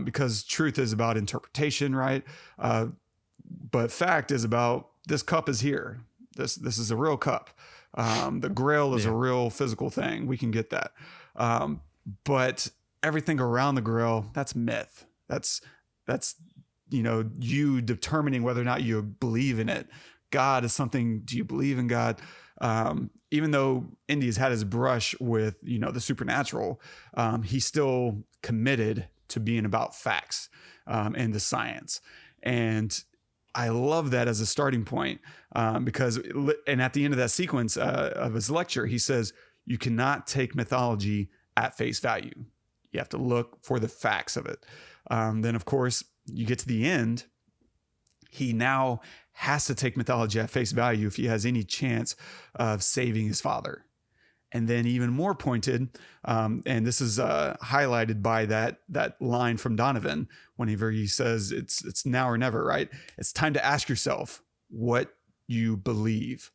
because truth is about interpretation, right? But fact is about, this cup is here. This is a real cup. The Grail is a real physical thing. We can get that. But everything around the Grail, that's myth. That's you determining whether or not you believe in it. God is something. Do you believe in God? Even though Indy's had his brush with, the supernatural, he's still committed to being about facts, and the science. And I love that as a starting point, because at the end of that sequence of his lecture, he says, you cannot take mythology at face value. You have to look for the facts of it. Then, of course, you get to the end. He now has to take mythology at face value if he has any chance of saving his father. And then even more pointed, and this is highlighted by that line from Donovan whenever he says it's now or never, right? It's time to ask yourself what you believe.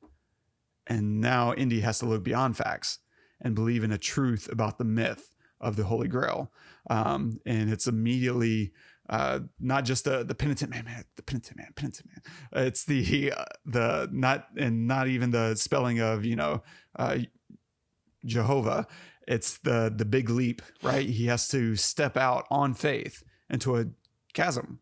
And now Indy has to look beyond facts and believe in a truth about the myth of the Holy Grail. And it's immediately not just the penitent man, the penitent man. It's not even the spelling of, Jehovah. It's the big leap, right? He has to step out on faith into a chasm,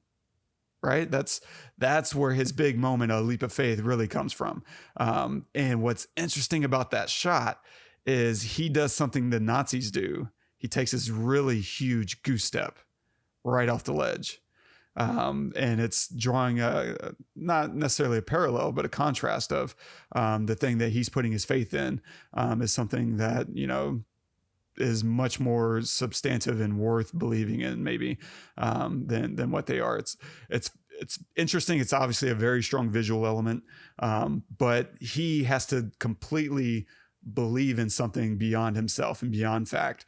right? That's where his big moment, a leap of faith, really comes from. And what's interesting about that shot is he does something the Nazis do. He takes this really huge goose step right off the ledge. And it's drawing not necessarily a parallel, but a contrast of the thing that he's putting his faith in is something that, is much more substantive and worth believing in maybe than what they are. It's interesting. It's obviously a very strong visual element, but he has to completely believe in something beyond himself and beyond fact.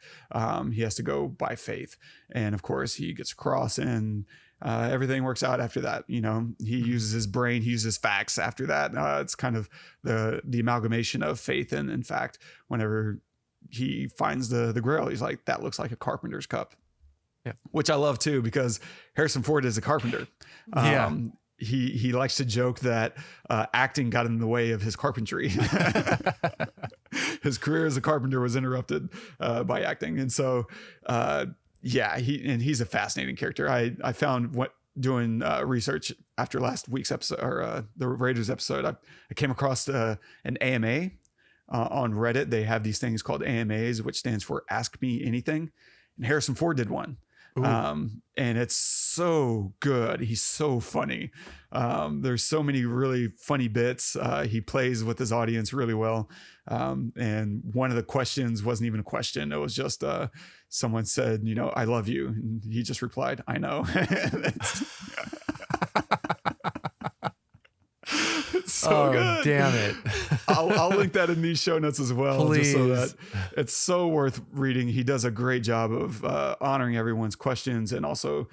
He has to go by faith. And of course he gets across and everything works out after that. He uses his brain, he uses facts after that. It's kind of the amalgamation of faith and fact. Whenever he finds the Grail, he's like, that looks like a carpenter's cup. Yeah. Which I love too, because Harrison Ford is a carpenter. He likes to joke that acting got in the way of his carpentry. His career as a carpenter was interrupted by acting. And so, he's a fascinating character. I found doing research after last week's episode, or the Raiders episode, I came across an AMA on Reddit. They have these things called AMAs, which stands for Ask Me Anything. And Harrison Ford did one. And it's so good. He's so funny. There's so many really funny bits. He plays with his audience really well. And one of the questions wasn't even a question. It was just someone said, I love you. And he just replied, I know. It's so good.
Damn it.
I'll link that in these show notes as well.
Please.
Just so that it's so worth reading. He does a great job of honoring everyone's questions and also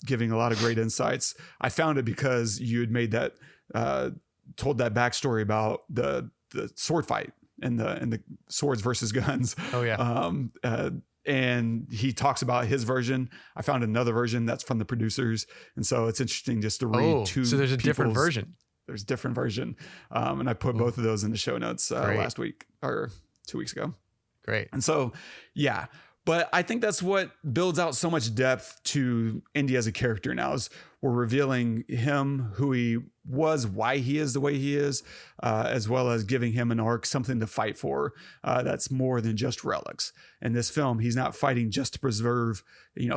giving a lot of great insights. I found it because you had made that, told that backstory about the sword fight and the swords versus guns.
Oh yeah.
And he talks about his version. I found another version that's from the producers. And so it's interesting just to read two.
So there's a different version.
There's a different version. And I put both of those in the show notes last week or 2 weeks ago.
Great.
And so, yeah, but I think that's what builds out so much depth to Indy as a character now is we're revealing him, who he was, why he is the way he is, as well as giving him an arc, something to fight for that's more than just relics. In this film, he's not fighting just to preserve,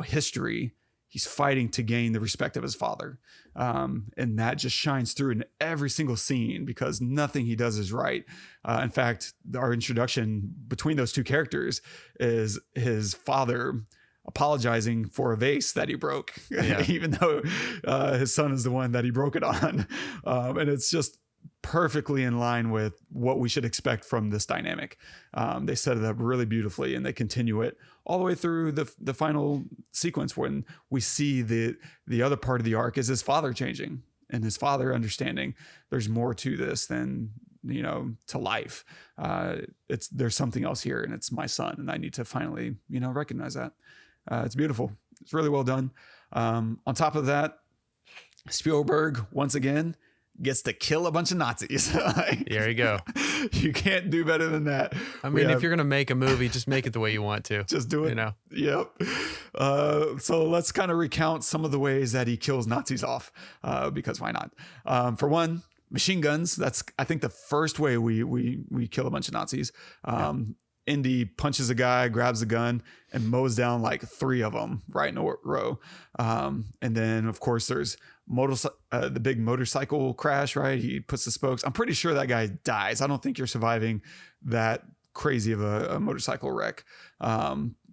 history. He's fighting to gain the respect of his father. And that just shines through in every single scene because nothing he does is right. In fact, our introduction between those two characters is his father apologizing for a vase that he broke, even though his son is the one that he broke it on. And it's just perfectly in line with what we should expect from this dynamic. They set it up really beautifully and they continue it all the way through the final sequence when we see the other part of the arc is his father changing and his father understanding there's more to this than, to life. There's something else here and it's my son. And I need to finally, recognize that. It's beautiful. It's really well done. On top of that, Spielberg, once again, gets to kill a bunch of Nazis.
There you go.
You can't do better than that.
I mean, if you're going to make a movie, just make it the way you want to.
Just do it.
You know?
Yep. So let's kind of recount some of the ways that he kills Nazis off, because why not? For one, machine guns. That's, I think, the first way we kill a bunch of Nazis. Indy punches a guy, grabs a gun, and mows down like 3 of them right in a row. And then, of course, there's the big motorcycle crash, right? He puts the spokes. I'm pretty sure that guy dies. I don't think you're surviving that crazy of a motorcycle wreck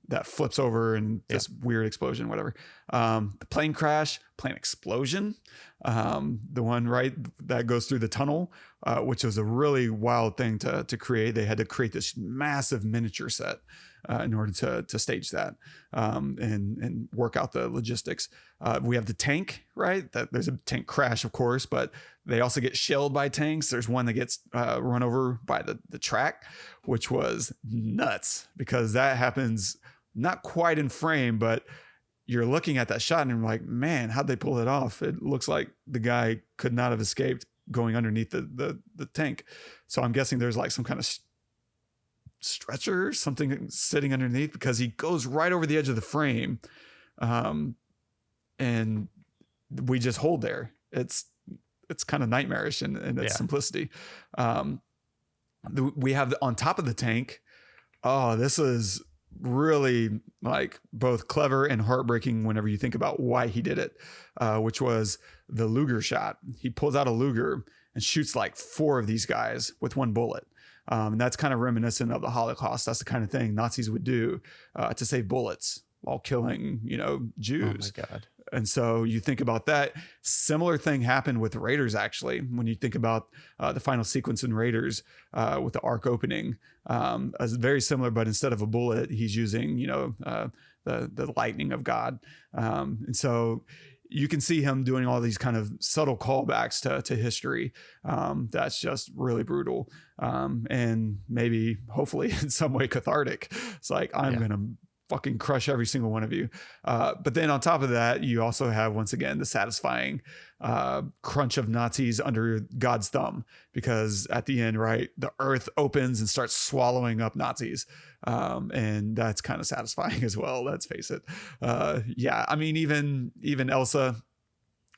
that flips over and this weird explosion, whatever. The plane crash, plane explosion, the one right that goes through the tunnel, which was a really wild thing to create. They had to create this massive miniature set in order to stage that and work out the logistics. We have the tank, right? There's a tank crash, of course, but they also get shelled by tanks. There's one that gets run over by the track, which was nuts because that happens not quite in frame, but you're looking at that shot and you're like, man, how'd they pull it off? It looks like the guy could not have escaped going underneath the tank. So I'm guessing there's like some kind of stretcher, something sitting underneath, because he goes right over the edge of the frame. And we just hold there. It's kind of nightmarish in its simplicity. We have on top of the tank. Oh, this is really like both clever and heartbreaking whenever you think about why he did it, which was the Luger shot. He pulls out a Luger and shoots like 4 of these guys with 1 bullet. And that's kind of reminiscent of the Holocaust. That's the kind of thing Nazis would do to save bullets while killing, Jews.
Oh my God.
And so you think about that. Similar thing happened with Raiders, actually. When you think about the final sequence in Raiders with the arc opening, as very similar, but instead of a bullet, he's using, the lightning of God. And so you can see him doing all these kind of subtle callbacks to history. That's just really brutal. And maybe, hopefully, in some way cathartic. It's like, I'm going to fucking crush every single one of you. But then on top of that, you also have, once again, the satisfying crunch of Nazis under God's thumb, because at the end, right, the earth opens and starts swallowing up Nazis. And that's kind of satisfying as well. Let's face it. I mean, even Elsa,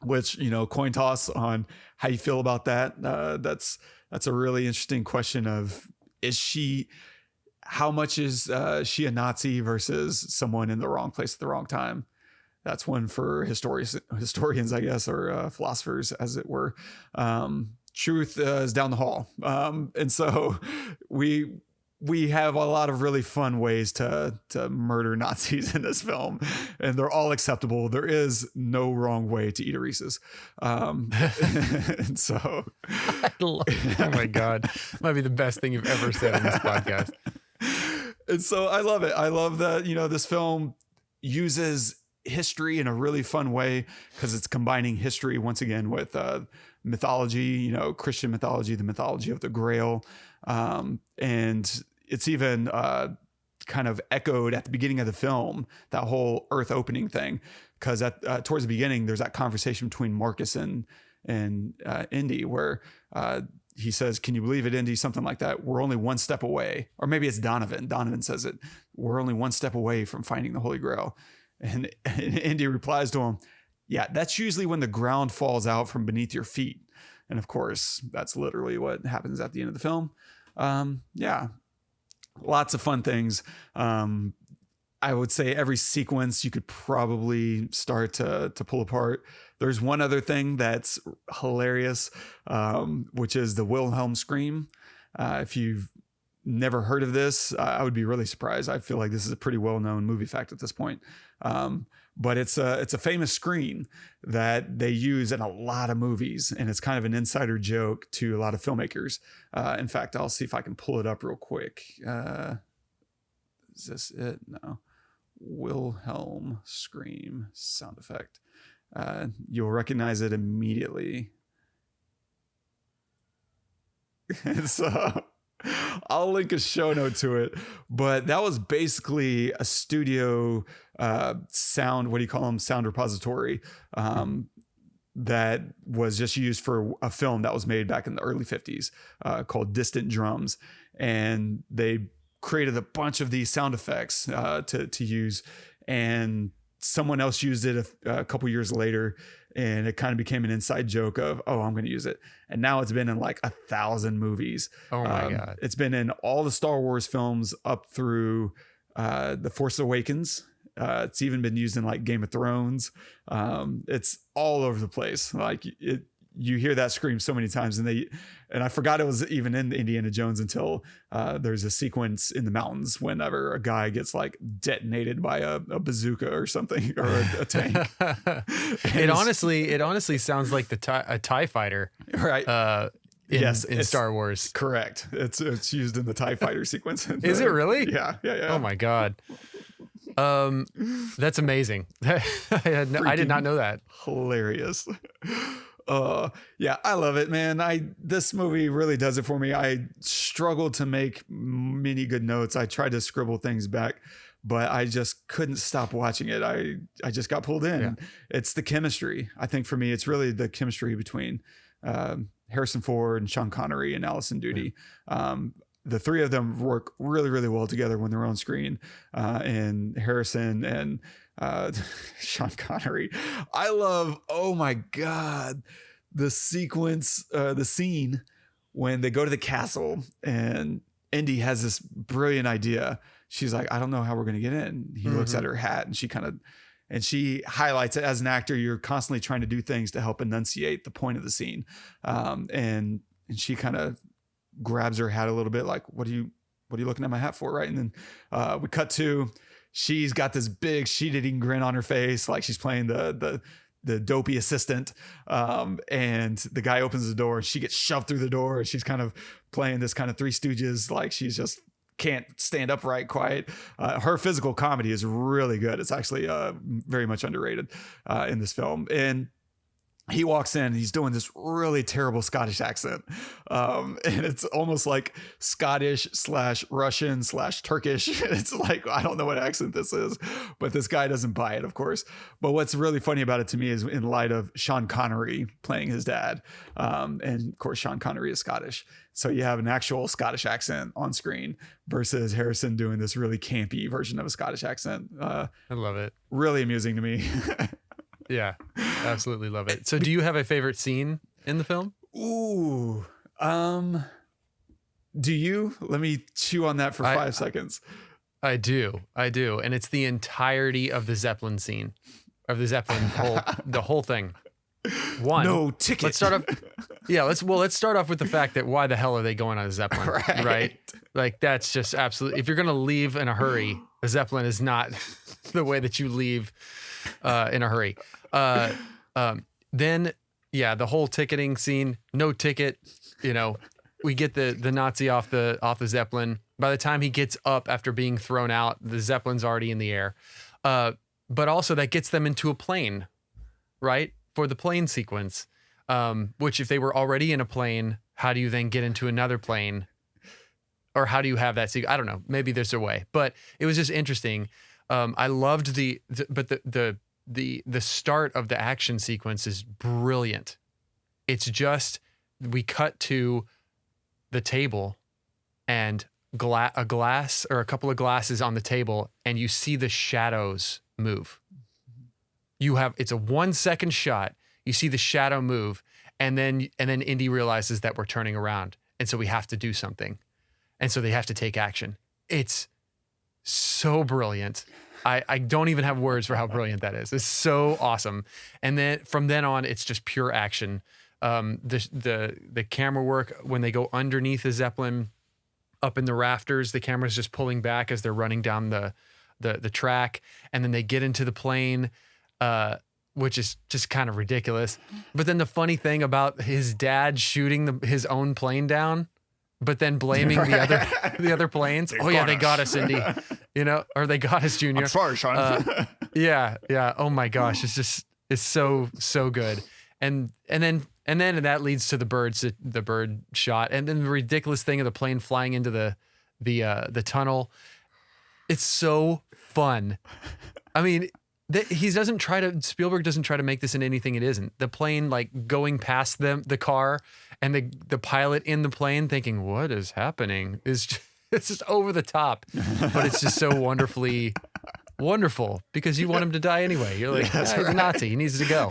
which, coin toss on how you feel about that. That's a really interesting question of, how much is she a Nazi versus someone in the wrong place at the wrong time? That's one for historians, I guess, or philosophers, as it were. Truth is down the hall. And so we have a lot of really fun ways to murder Nazis in this film, and they're all acceptable. There is no wrong way to eat a Reese's. And so,
oh my God, might be the best thing you've ever said on this podcast.
And so I love it. I love that, this film uses history in a really fun way, because it's combining history once again with mythology, Christian mythology, the mythology of the Grail. And it's even kind of echoed at the beginning of the film, that whole earth opening thing, because towards the beginning, there's that conversation between Marcus and Indy where he says, "Can you believe it, Indy?" Something like that. "We're only one step away." Or maybe it's Donovan. Donovan says it. "We're only one step away from finding the Holy Grail." And Indy replies to him, "Yeah, that's usually when the ground falls out from beneath your feet." And of course, that's literally what happens at the end of the film. Lots of fun things. I would say every sequence you could probably start to pull apart. There's one other thing that's hilarious, which is the Wilhelm scream. If you've never heard of this, I would be really surprised. I feel like this is a pretty well-known movie fact at this point. But it's a famous scream that they use in a lot of movies, and it's kind of an insider joke to a lot of filmmakers. In fact, I'll see if I can pull it up real quick. Is this it? No. Wilhelm scream sound effect. You'll recognize it immediately. So I'll link a show note to it, but that was basically a studio sound, what do you call them? Sound repository. that was just used for a film that was made back in the early 50s called Distant Drums. And they created a bunch of these sound effects to use. And someone else used it a couple years later, and it kind of became an inside joke of, oh, I'm going to use it. And now it's been in like 1,000 movies.
Oh my God.
It's been in all the Star Wars films up through The Force Awakens. It's even been used in like Game of Thrones. It's all over the place. Like you hear that scream so many times, and I forgot it was even in Indiana Jones until there's a sequence in the mountains whenever a guy gets like detonated by a bazooka or something, or a tank.
It honestly sounds like a TIE fighter,
right?
In Star Wars.
Correct. It's used in the TIE fighter sequence.
Is it really?
Yeah.
Oh my God. That's amazing. I did not know that.
Hilarious. Yeah, I love it, man. This movie really does it for me. I struggled to make many good notes. I tried to scribble things back, but I just couldn't stop watching it. I just got pulled in. Yeah. It's the chemistry. I think for me, it's really the chemistry between Harrison Ford and Sean Connery and Alison Doody. Yeah. The three of them work really, really well together when they're on screen. And Harrison and Sean Connery. I love, oh my God, the sequence, the scene when they go to the castle and Indy has this brilliant idea. She's like, I don't know how we're going to get in. He looks at her hat and she highlights it. As an actor, you're constantly trying to do things to help enunciate the point of the scene. And she kind of grabs her hat a little bit like, what are you looking at my hat for? Right. And then we cut to, she's got this big sheet-eating grin on her face, like she's playing the dopey assistant. And the guy opens the door and she gets shoved through the door. And she's kind of playing this kind of Three Stooges, like she's just can't stand upright quite. Her physical comedy is really good. It's actually very much underrated in this film. And he walks in and he's doing this really terrible Scottish accent. And it's almost like Scottish / Russian / Turkish. It's like, I don't know what accent this is, but this guy doesn't buy it, of course. But what's really funny about it to me is in light of Sean Connery playing his dad. And of course, Sean Connery is Scottish. So you have an actual Scottish accent on screen versus Harrison doing this really campy version of a Scottish accent. I
love it.
Really amusing to me.
Yeah, absolutely love it. So do you have a favorite scene in the film?
Ooh, do you? Let me chew on that for 5 seconds.
I do. And it's the entirety of the Zeppelin scene, of the Zeppelin the whole thing.
No ticket.
Let's start off. Yeah, let's start off with the fact that why the hell are they going on a Zeppelin? Right? Like that's just absolutely, if you're going to leave in a hurry, a Zeppelin is not the way that you leave in a hurry. Then the whole ticketing scene, no ticket, we get the Nazi off the Zeppelin. By the time he gets up after being thrown out, the Zeppelin's already in the air. But also that gets them into a plane, right? For the plane sequence, which if they were already in a plane, how do you then get into another plane? Or how do you have that sequence? I don't know. Maybe there's a way, but it was just interesting. I loved the start of the action sequence is brilliant. It's just, we cut to the table and a glass or a couple of glasses on the table, and you see the shadows move. It's a 1 second shot. You see the shadow move, and then Indy realizes that we're turning around, and so we have to do something, and so they have to take action. It's so brilliant. I don't even have words for how brilliant that is. It's so awesome. And then from then on, it's just pure action. The camera work when they go underneath the Zeppelin, up in the rafters, the camera's just pulling back as they're running down the track, and then they get into the plane, which is just kind of ridiculous. But then the funny thing about his dad shooting his own plane down, but then blaming the other planes. They got us, Indy. Or they got us, Junior.
I'm sorry, Sean.
Yeah. Oh my gosh, it's so good. And then that leads to the bird shot, and then the ridiculous thing of the plane flying into the tunnel. It's so fun. I mean, Spielberg doesn't try to make this into anything it isn't. The plane like going past the car, and the pilot in the plane thinking, what is happening? It's just over the top, but it's just so wonderfully wonderful because you want him to die anyway. You're like, he's a Nazi. He needs to go.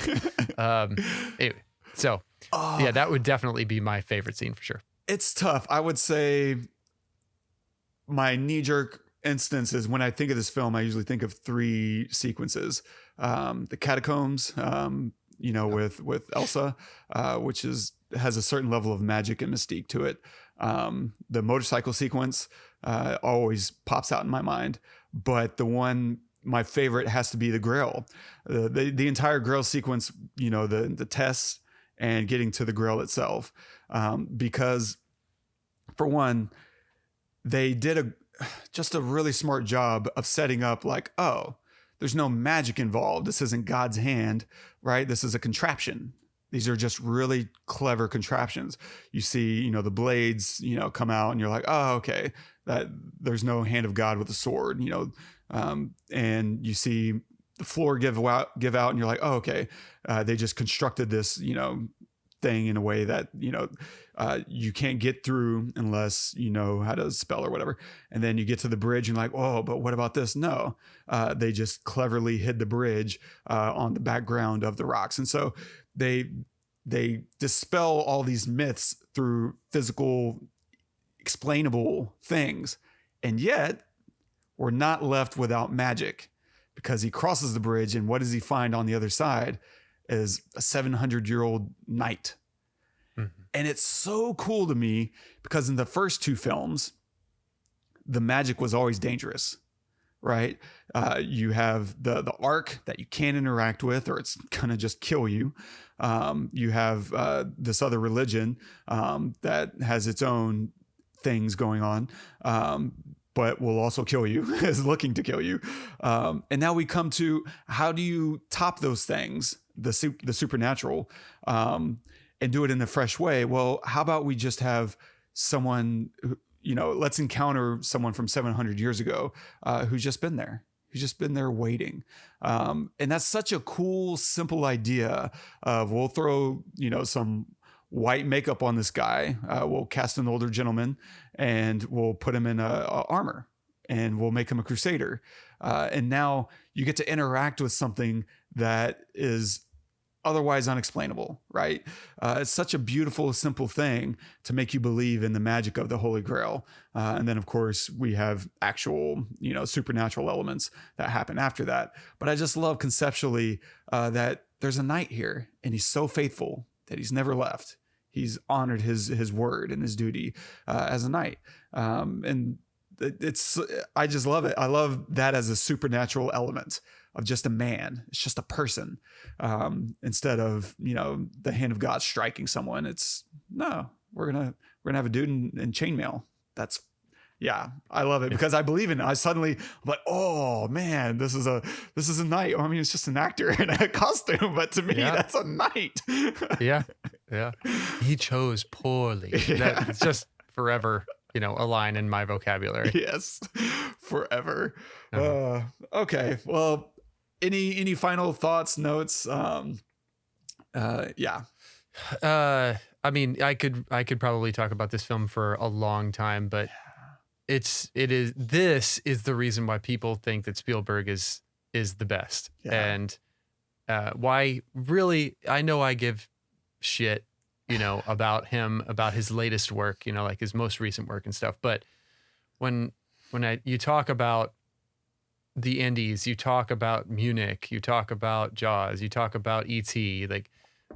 Anyway, so yeah, that would definitely be my favorite scene for sure.
It's tough. I would say my knee-jerk instance is when I think of this film, I usually think of 3 sequences. The catacombs, with Elsa, which has a certain level of magic and mystique to it. The motorcycle sequence always pops out in my mind, but my favorite has to be the Grail. The entire Grail sequence, the tests and getting to the Grail itself, because for one, they did just a really smart job of setting up like, oh, there's no magic involved. This isn't God's hand, right? This is a contraption. These are just really clever contraptions. You see, the blades, come out and you're like, oh, okay, that there's no hand of God with a sword, and you see the floor give out and you're like, oh, okay. They just constructed this, thing in a way that, you can't get through unless you know how to spell or whatever. And then you get to the bridge and like, oh, but what about this? No, they just cleverly hid the bridge on the background of the rocks. And so they dispel all these myths through physical, explainable things. And yet we're not left without magic, because he crosses the bridge and what does he find on the other side is a 700-year-old knight. Mm-hmm. And it's so cool to me because in the first 2 films, the magic was always dangerous, right? You have the ark that you can't interact with or it's going to just kill you. You have this other religion that has its own things going on, but will also kill you, is looking to kill you. And now we come to, how do you top those things, the supernatural, and do it in a fresh way? Well, how about we just have someone, let's encounter someone from 700 years ago who's just been there. Who's just been there waiting. And that's such a cool, simple idea of, we'll throw, some white makeup on this guy. We'll cast an older gentleman and we'll put him in a armor and we'll make him a crusader. And now you get to interact with something that is otherwise unexplainable, right? It's such a beautiful, simple thing to make you believe in the magic of the Holy Grail. And then, of course, we have actual, supernatural elements that happen after that. But I just love conceptually that there's a knight here, and he's so faithful that he's never left. He's honored his word and his duty as a knight. And I just love it. I love that as a supernatural element of just a man. It's just a person, instead of, the hand of God striking someone. We're gonna have a dude in chainmail. I love it because I believe in it. I'm like, oh man, this is a knight. I mean, it's just an actor in a costume, but to me, that's a knight.
Yeah. He chose poorly. Yeah. It's just forever, a line in my vocabulary.
Yes, forever. Okay. Well, any final thoughts, notes? Yeah.
I mean, I could probably talk about this film for a long time, but this is the reason why people think that Spielberg is the best. Yeah. And why really, I know I give shit, about him, about his latest work, like his most recent work and stuff. But when you talk about the Indies, you talk about Munich, you talk about Jaws, you talk about E.T., like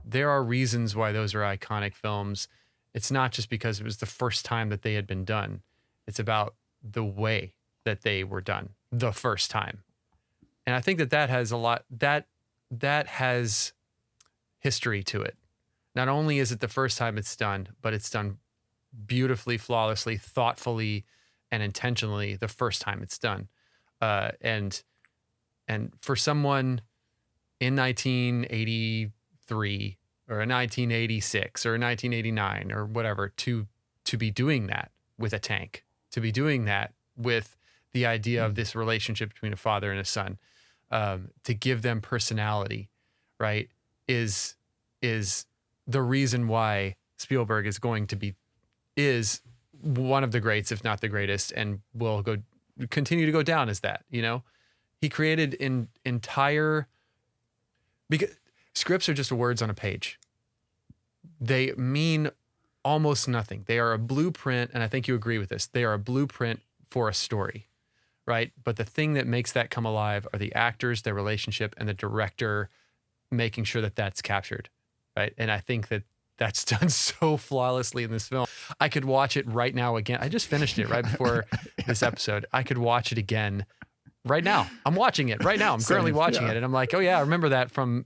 there are reasons why those are iconic films. It's not just because it was the first time that they had been done. It's about the way that they were done the first time. And I think that has a lot, that has history to it. Not only is it the first time it's done, but it's done beautifully, flawlessly, thoughtfully, and intentionally the first time it's done. And for someone in 1983 or 1986 or 1989 or whatever to be doing that with a tank, to be doing that with the idea of this relationship between a father and a son, to give them personality, right, is the reason why Spielberg is one of the greats, if not the greatest, and will continue to go down as that. He created because scripts are just words on a page. They mean almost nothing. They are a blueprint, and I think you agree with this. They are a blueprint for a story, right? But the thing that makes that come alive are the actors, their relationship, and the director making sure that that's captured, right? And I think that that's done so flawlessly in this film. I could watch it right now again. I just finished it right before this episode. I could watch it again right now. I'm watching it right now. I'm currently watching it, and I'm like, oh yeah, I remember that from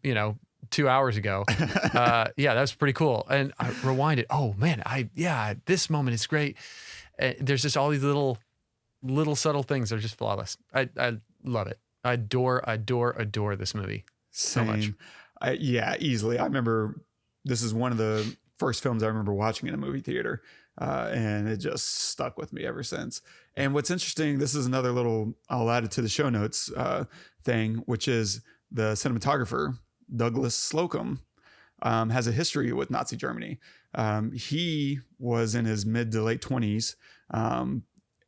2 hours ago. Yeah, that was pretty cool. And I rewind it. Oh man, this moment is great. There's just all these little subtle things that are just flawless. I love it. I adore this movie so much.
Easily. I remember this is one of the first films I remember watching in a movie theater, and it just stuck with me ever since. And what's interesting, this is another little, I'll add it to the show notes thing, which is the cinematographer, Douglas Slocombe, has a history with Nazi Germany. He was in his mid to late 20s,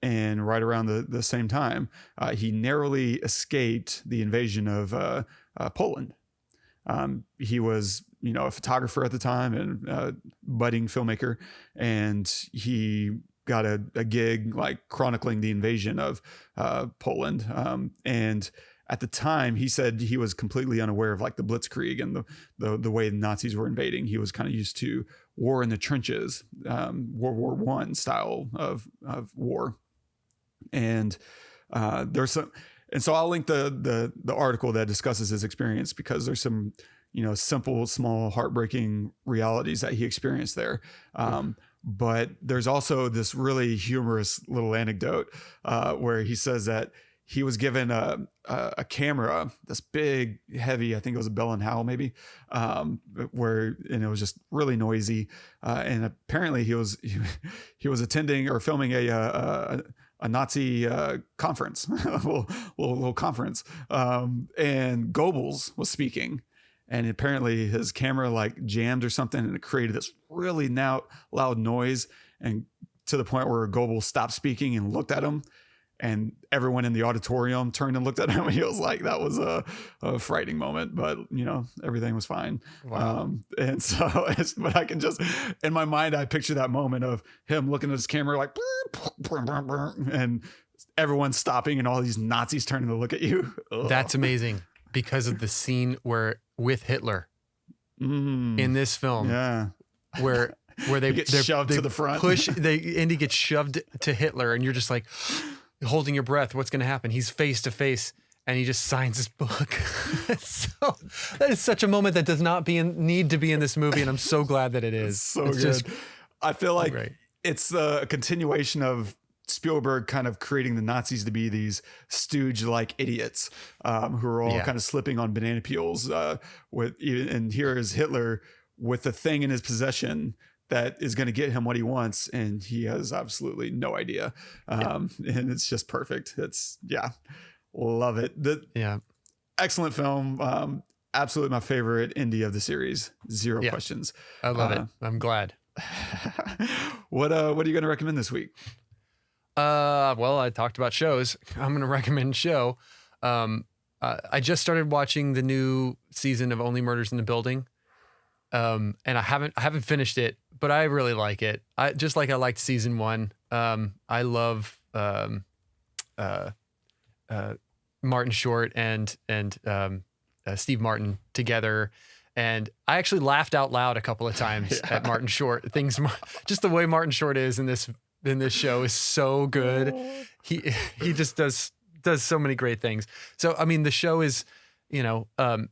and right around the same time, he narrowly escaped the invasion of Poland. He was, a photographer at the time and a budding filmmaker, and he got a gig like chronicling the invasion of Poland. And at the time, he said he was completely unaware of like the Blitzkrieg and the way the Nazis were invading. He was kind of used to war in the trenches, World War I style of war. And there's some, and so I'll link the article that discusses his experience, because there's some, simple, small, heartbreaking realities that he experienced there. But there's also this really humorous little anecdote where he says that he was given a camera, this big, heavy, I think it was a Bell & Howell maybe, and it was just really noisy. And apparently he was attending or filming a Nazi conference, a little conference. And Goebbels was speaking, and apparently his camera like jammed or something, and it created this really loud noise, and to the point where Goebbels stopped speaking and looked at him. And everyone in the auditorium turned and looked at him. And he was like, that was a frightening moment, but everything was fine.
Wow.
And so, but I can just, in my mind, I picture that moment of him looking at his camera, like, and everyone stopping and all these Nazis turning to look at you. Ugh.
That's amazing, because of the scene with Hitler in this film, where they
get shoved to the front,
Indy gets shoved to Hitler, and you're just like, holding your breath. What's going to happen? He's face to face, and he just signs his book. That is such a moment that does not need to be in this movie, and I'm so glad that it is.
It's good. I feel like it's a continuation of Spielberg kind of creating the Nazis to be these stooge-like idiots who are all kind of slipping on banana peels. And here is Hitler with the thing in his possession that is going to get him what he wants, and he has absolutely no idea. And it's just perfect. Love it. Excellent film. Absolutely my favorite Indy of the series. Zero questions.
I love it. I'm glad.
What are you going to recommend this week?
Well, I talked about shows. I'm going to recommend a show. I just started watching the new season of Only Murders in the Building. And I haven't finished it, but I really like it. I liked season 1. I love Martin Short and Steve Martin together, and I actually laughed out loud a couple of times at Martin Short. Just the way Martin Short is in this show is so good. He just does so many great things. So I mean, the show is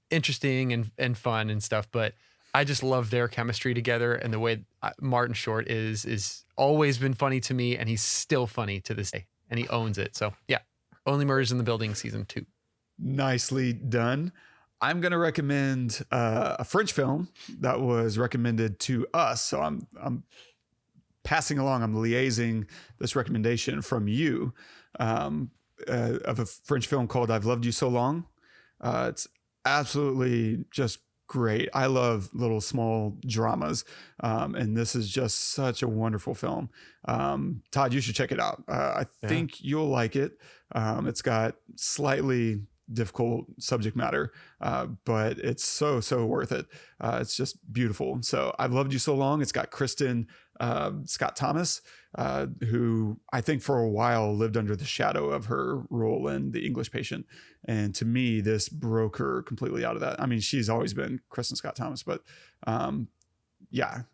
interesting and fun and stuff, but I just love their chemistry together, and the way Martin Short is always been funny to me, and he's still funny to this day, and he owns it. So yeah, Only Murders in the Building season 2. Nicely
done. I'm going to recommend a French film that was recommended to us. So I'm passing along, I'm liaising this recommendation from you of a French film called I've Loved You So Long. It's absolutely just great. I love little small dramas, and this is just such a wonderful film. Todd, you should check it out. I think you'll like it. It's got slightly difficult subject matter, but it's so worth it. It's just beautiful. So I've Loved You So Long. It's got Kristen Scott Thomas, who I think for a while lived under the shadow of her role in The English Patient, and to me this broke her completely out of that. I mean, she's always been Kristen Scott Thomas, but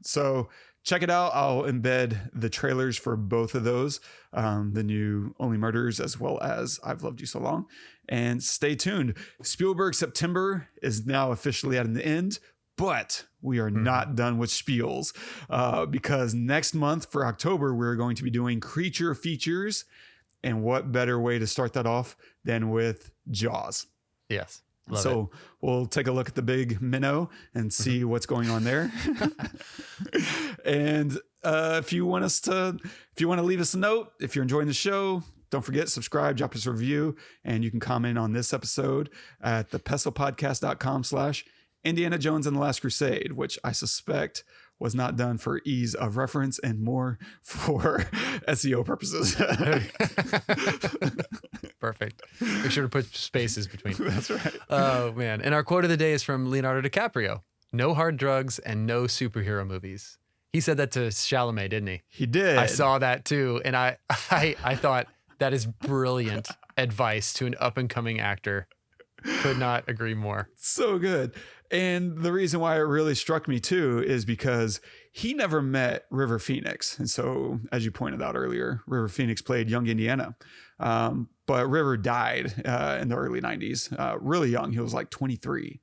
so check it out. I'll embed the trailers for both of those, the new Only Murders as well as I've Loved You So Long. And stay tuned. Spielberg September is now officially at an end, but we are not done with spiels, because next month for October, we're going to be doing creature features. And what better way to start that off than with Jaws?
Yes.
So we'll take a look at the big minnow and see what's going on there. And if you want to leave us a note, if you're enjoying the show, don't forget, subscribe, drop us a review, and you can comment on this episode at thepestlepodcast.com/Indiana Jones and the Last Crusade, which I suspect was not done for ease of reference and more for SEO purposes.
Perfect. Make sure to put spaces between.
That's right.
Oh, man. And our quote of the day is from Leonardo DiCaprio. No hard drugs and no superhero movies. He said that to Chalamet, didn't he?
He did.
I saw that too. And I thought that is brilliant advice to an up-and-coming actor. Could not agree more.
So good. And the reason why it really struck me too is because he never met River Phoenix. And so, as you pointed out earlier, River Phoenix played young Indiana. But River died in the early 90s, really young. He was like 23.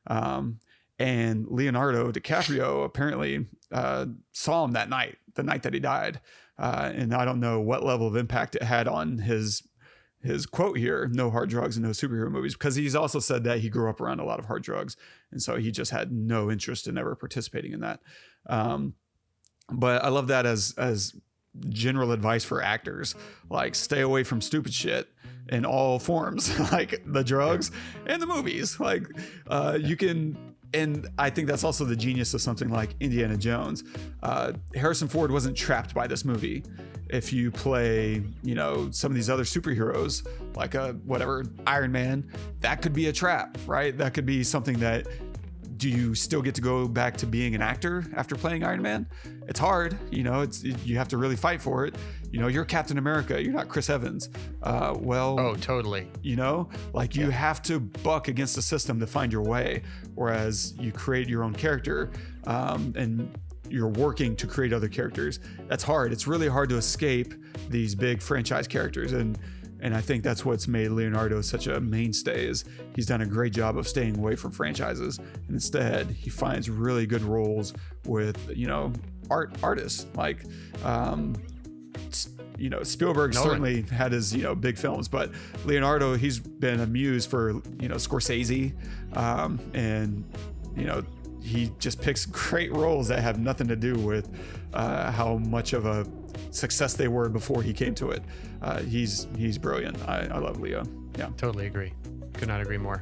And Leonardo DiCaprio apparently saw him that night, the night that he died. And I don't know what level of impact it had on his quote here, no hard drugs and no superhero movies, because he's also said that he grew up around a lot of hard drugs. And so he just had no interest in ever participating in that. But I love that as general advice for actors, like stay away from stupid shit in all forms, like the drugs and the movies. Like you can, and I think that's also the genius of something like Indiana Jones. Harrison Ford wasn't trapped by this movie. If you play, some of these other superheroes, like Iron Man, that could be a trap, right? That could be something that, do you still get to go back to being an actor after playing Iron Man? It's hard, you have to really fight for it. You're Captain America, you're not Chris Evans.
Oh, totally.
You have to buck against the system to find your way, whereas you create your own character, and you're working to create other characters. That's hard. It's really hard to escape these big franchise characters. And I think that's what's made Leonardo such a mainstay, is he's done a great job of staying away from franchises. And instead, he finds really good roles with, artists. Like, Spielberg certainly had his, big films, but Leonardo, he's been a muse for, Scorsese. And, he just picks great roles that have nothing to do with how much of a success they were before he came to it. He's brilliant. I love Leo. Yeah,
totally agree. Could not agree more.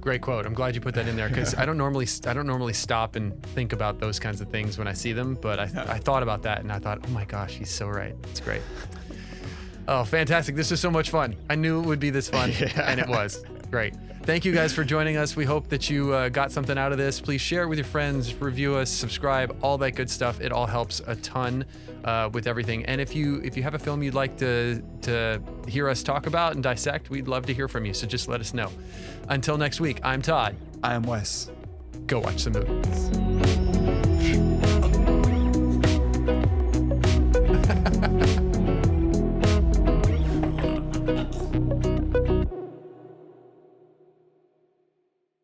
Great quote. I'm glad you put that in there, because I don't normally stop and think about those kinds of things when I see them, but I thought about that and I thought, oh my gosh, he's so right. It's great. Oh, fantastic. This was so much fun. I knew it would be this fun, and it was. Great. Thank you guys for joining us. We hope that you got something out of this. Please share it with your friends, review us, subscribe, all that good stuff. It all helps a ton with everything. And if you have a film you'd like to hear us talk about and dissect, we'd love to hear from you. So just let us know. Until next week, I'm Todd.
I'm Wes.
Go watch some movies.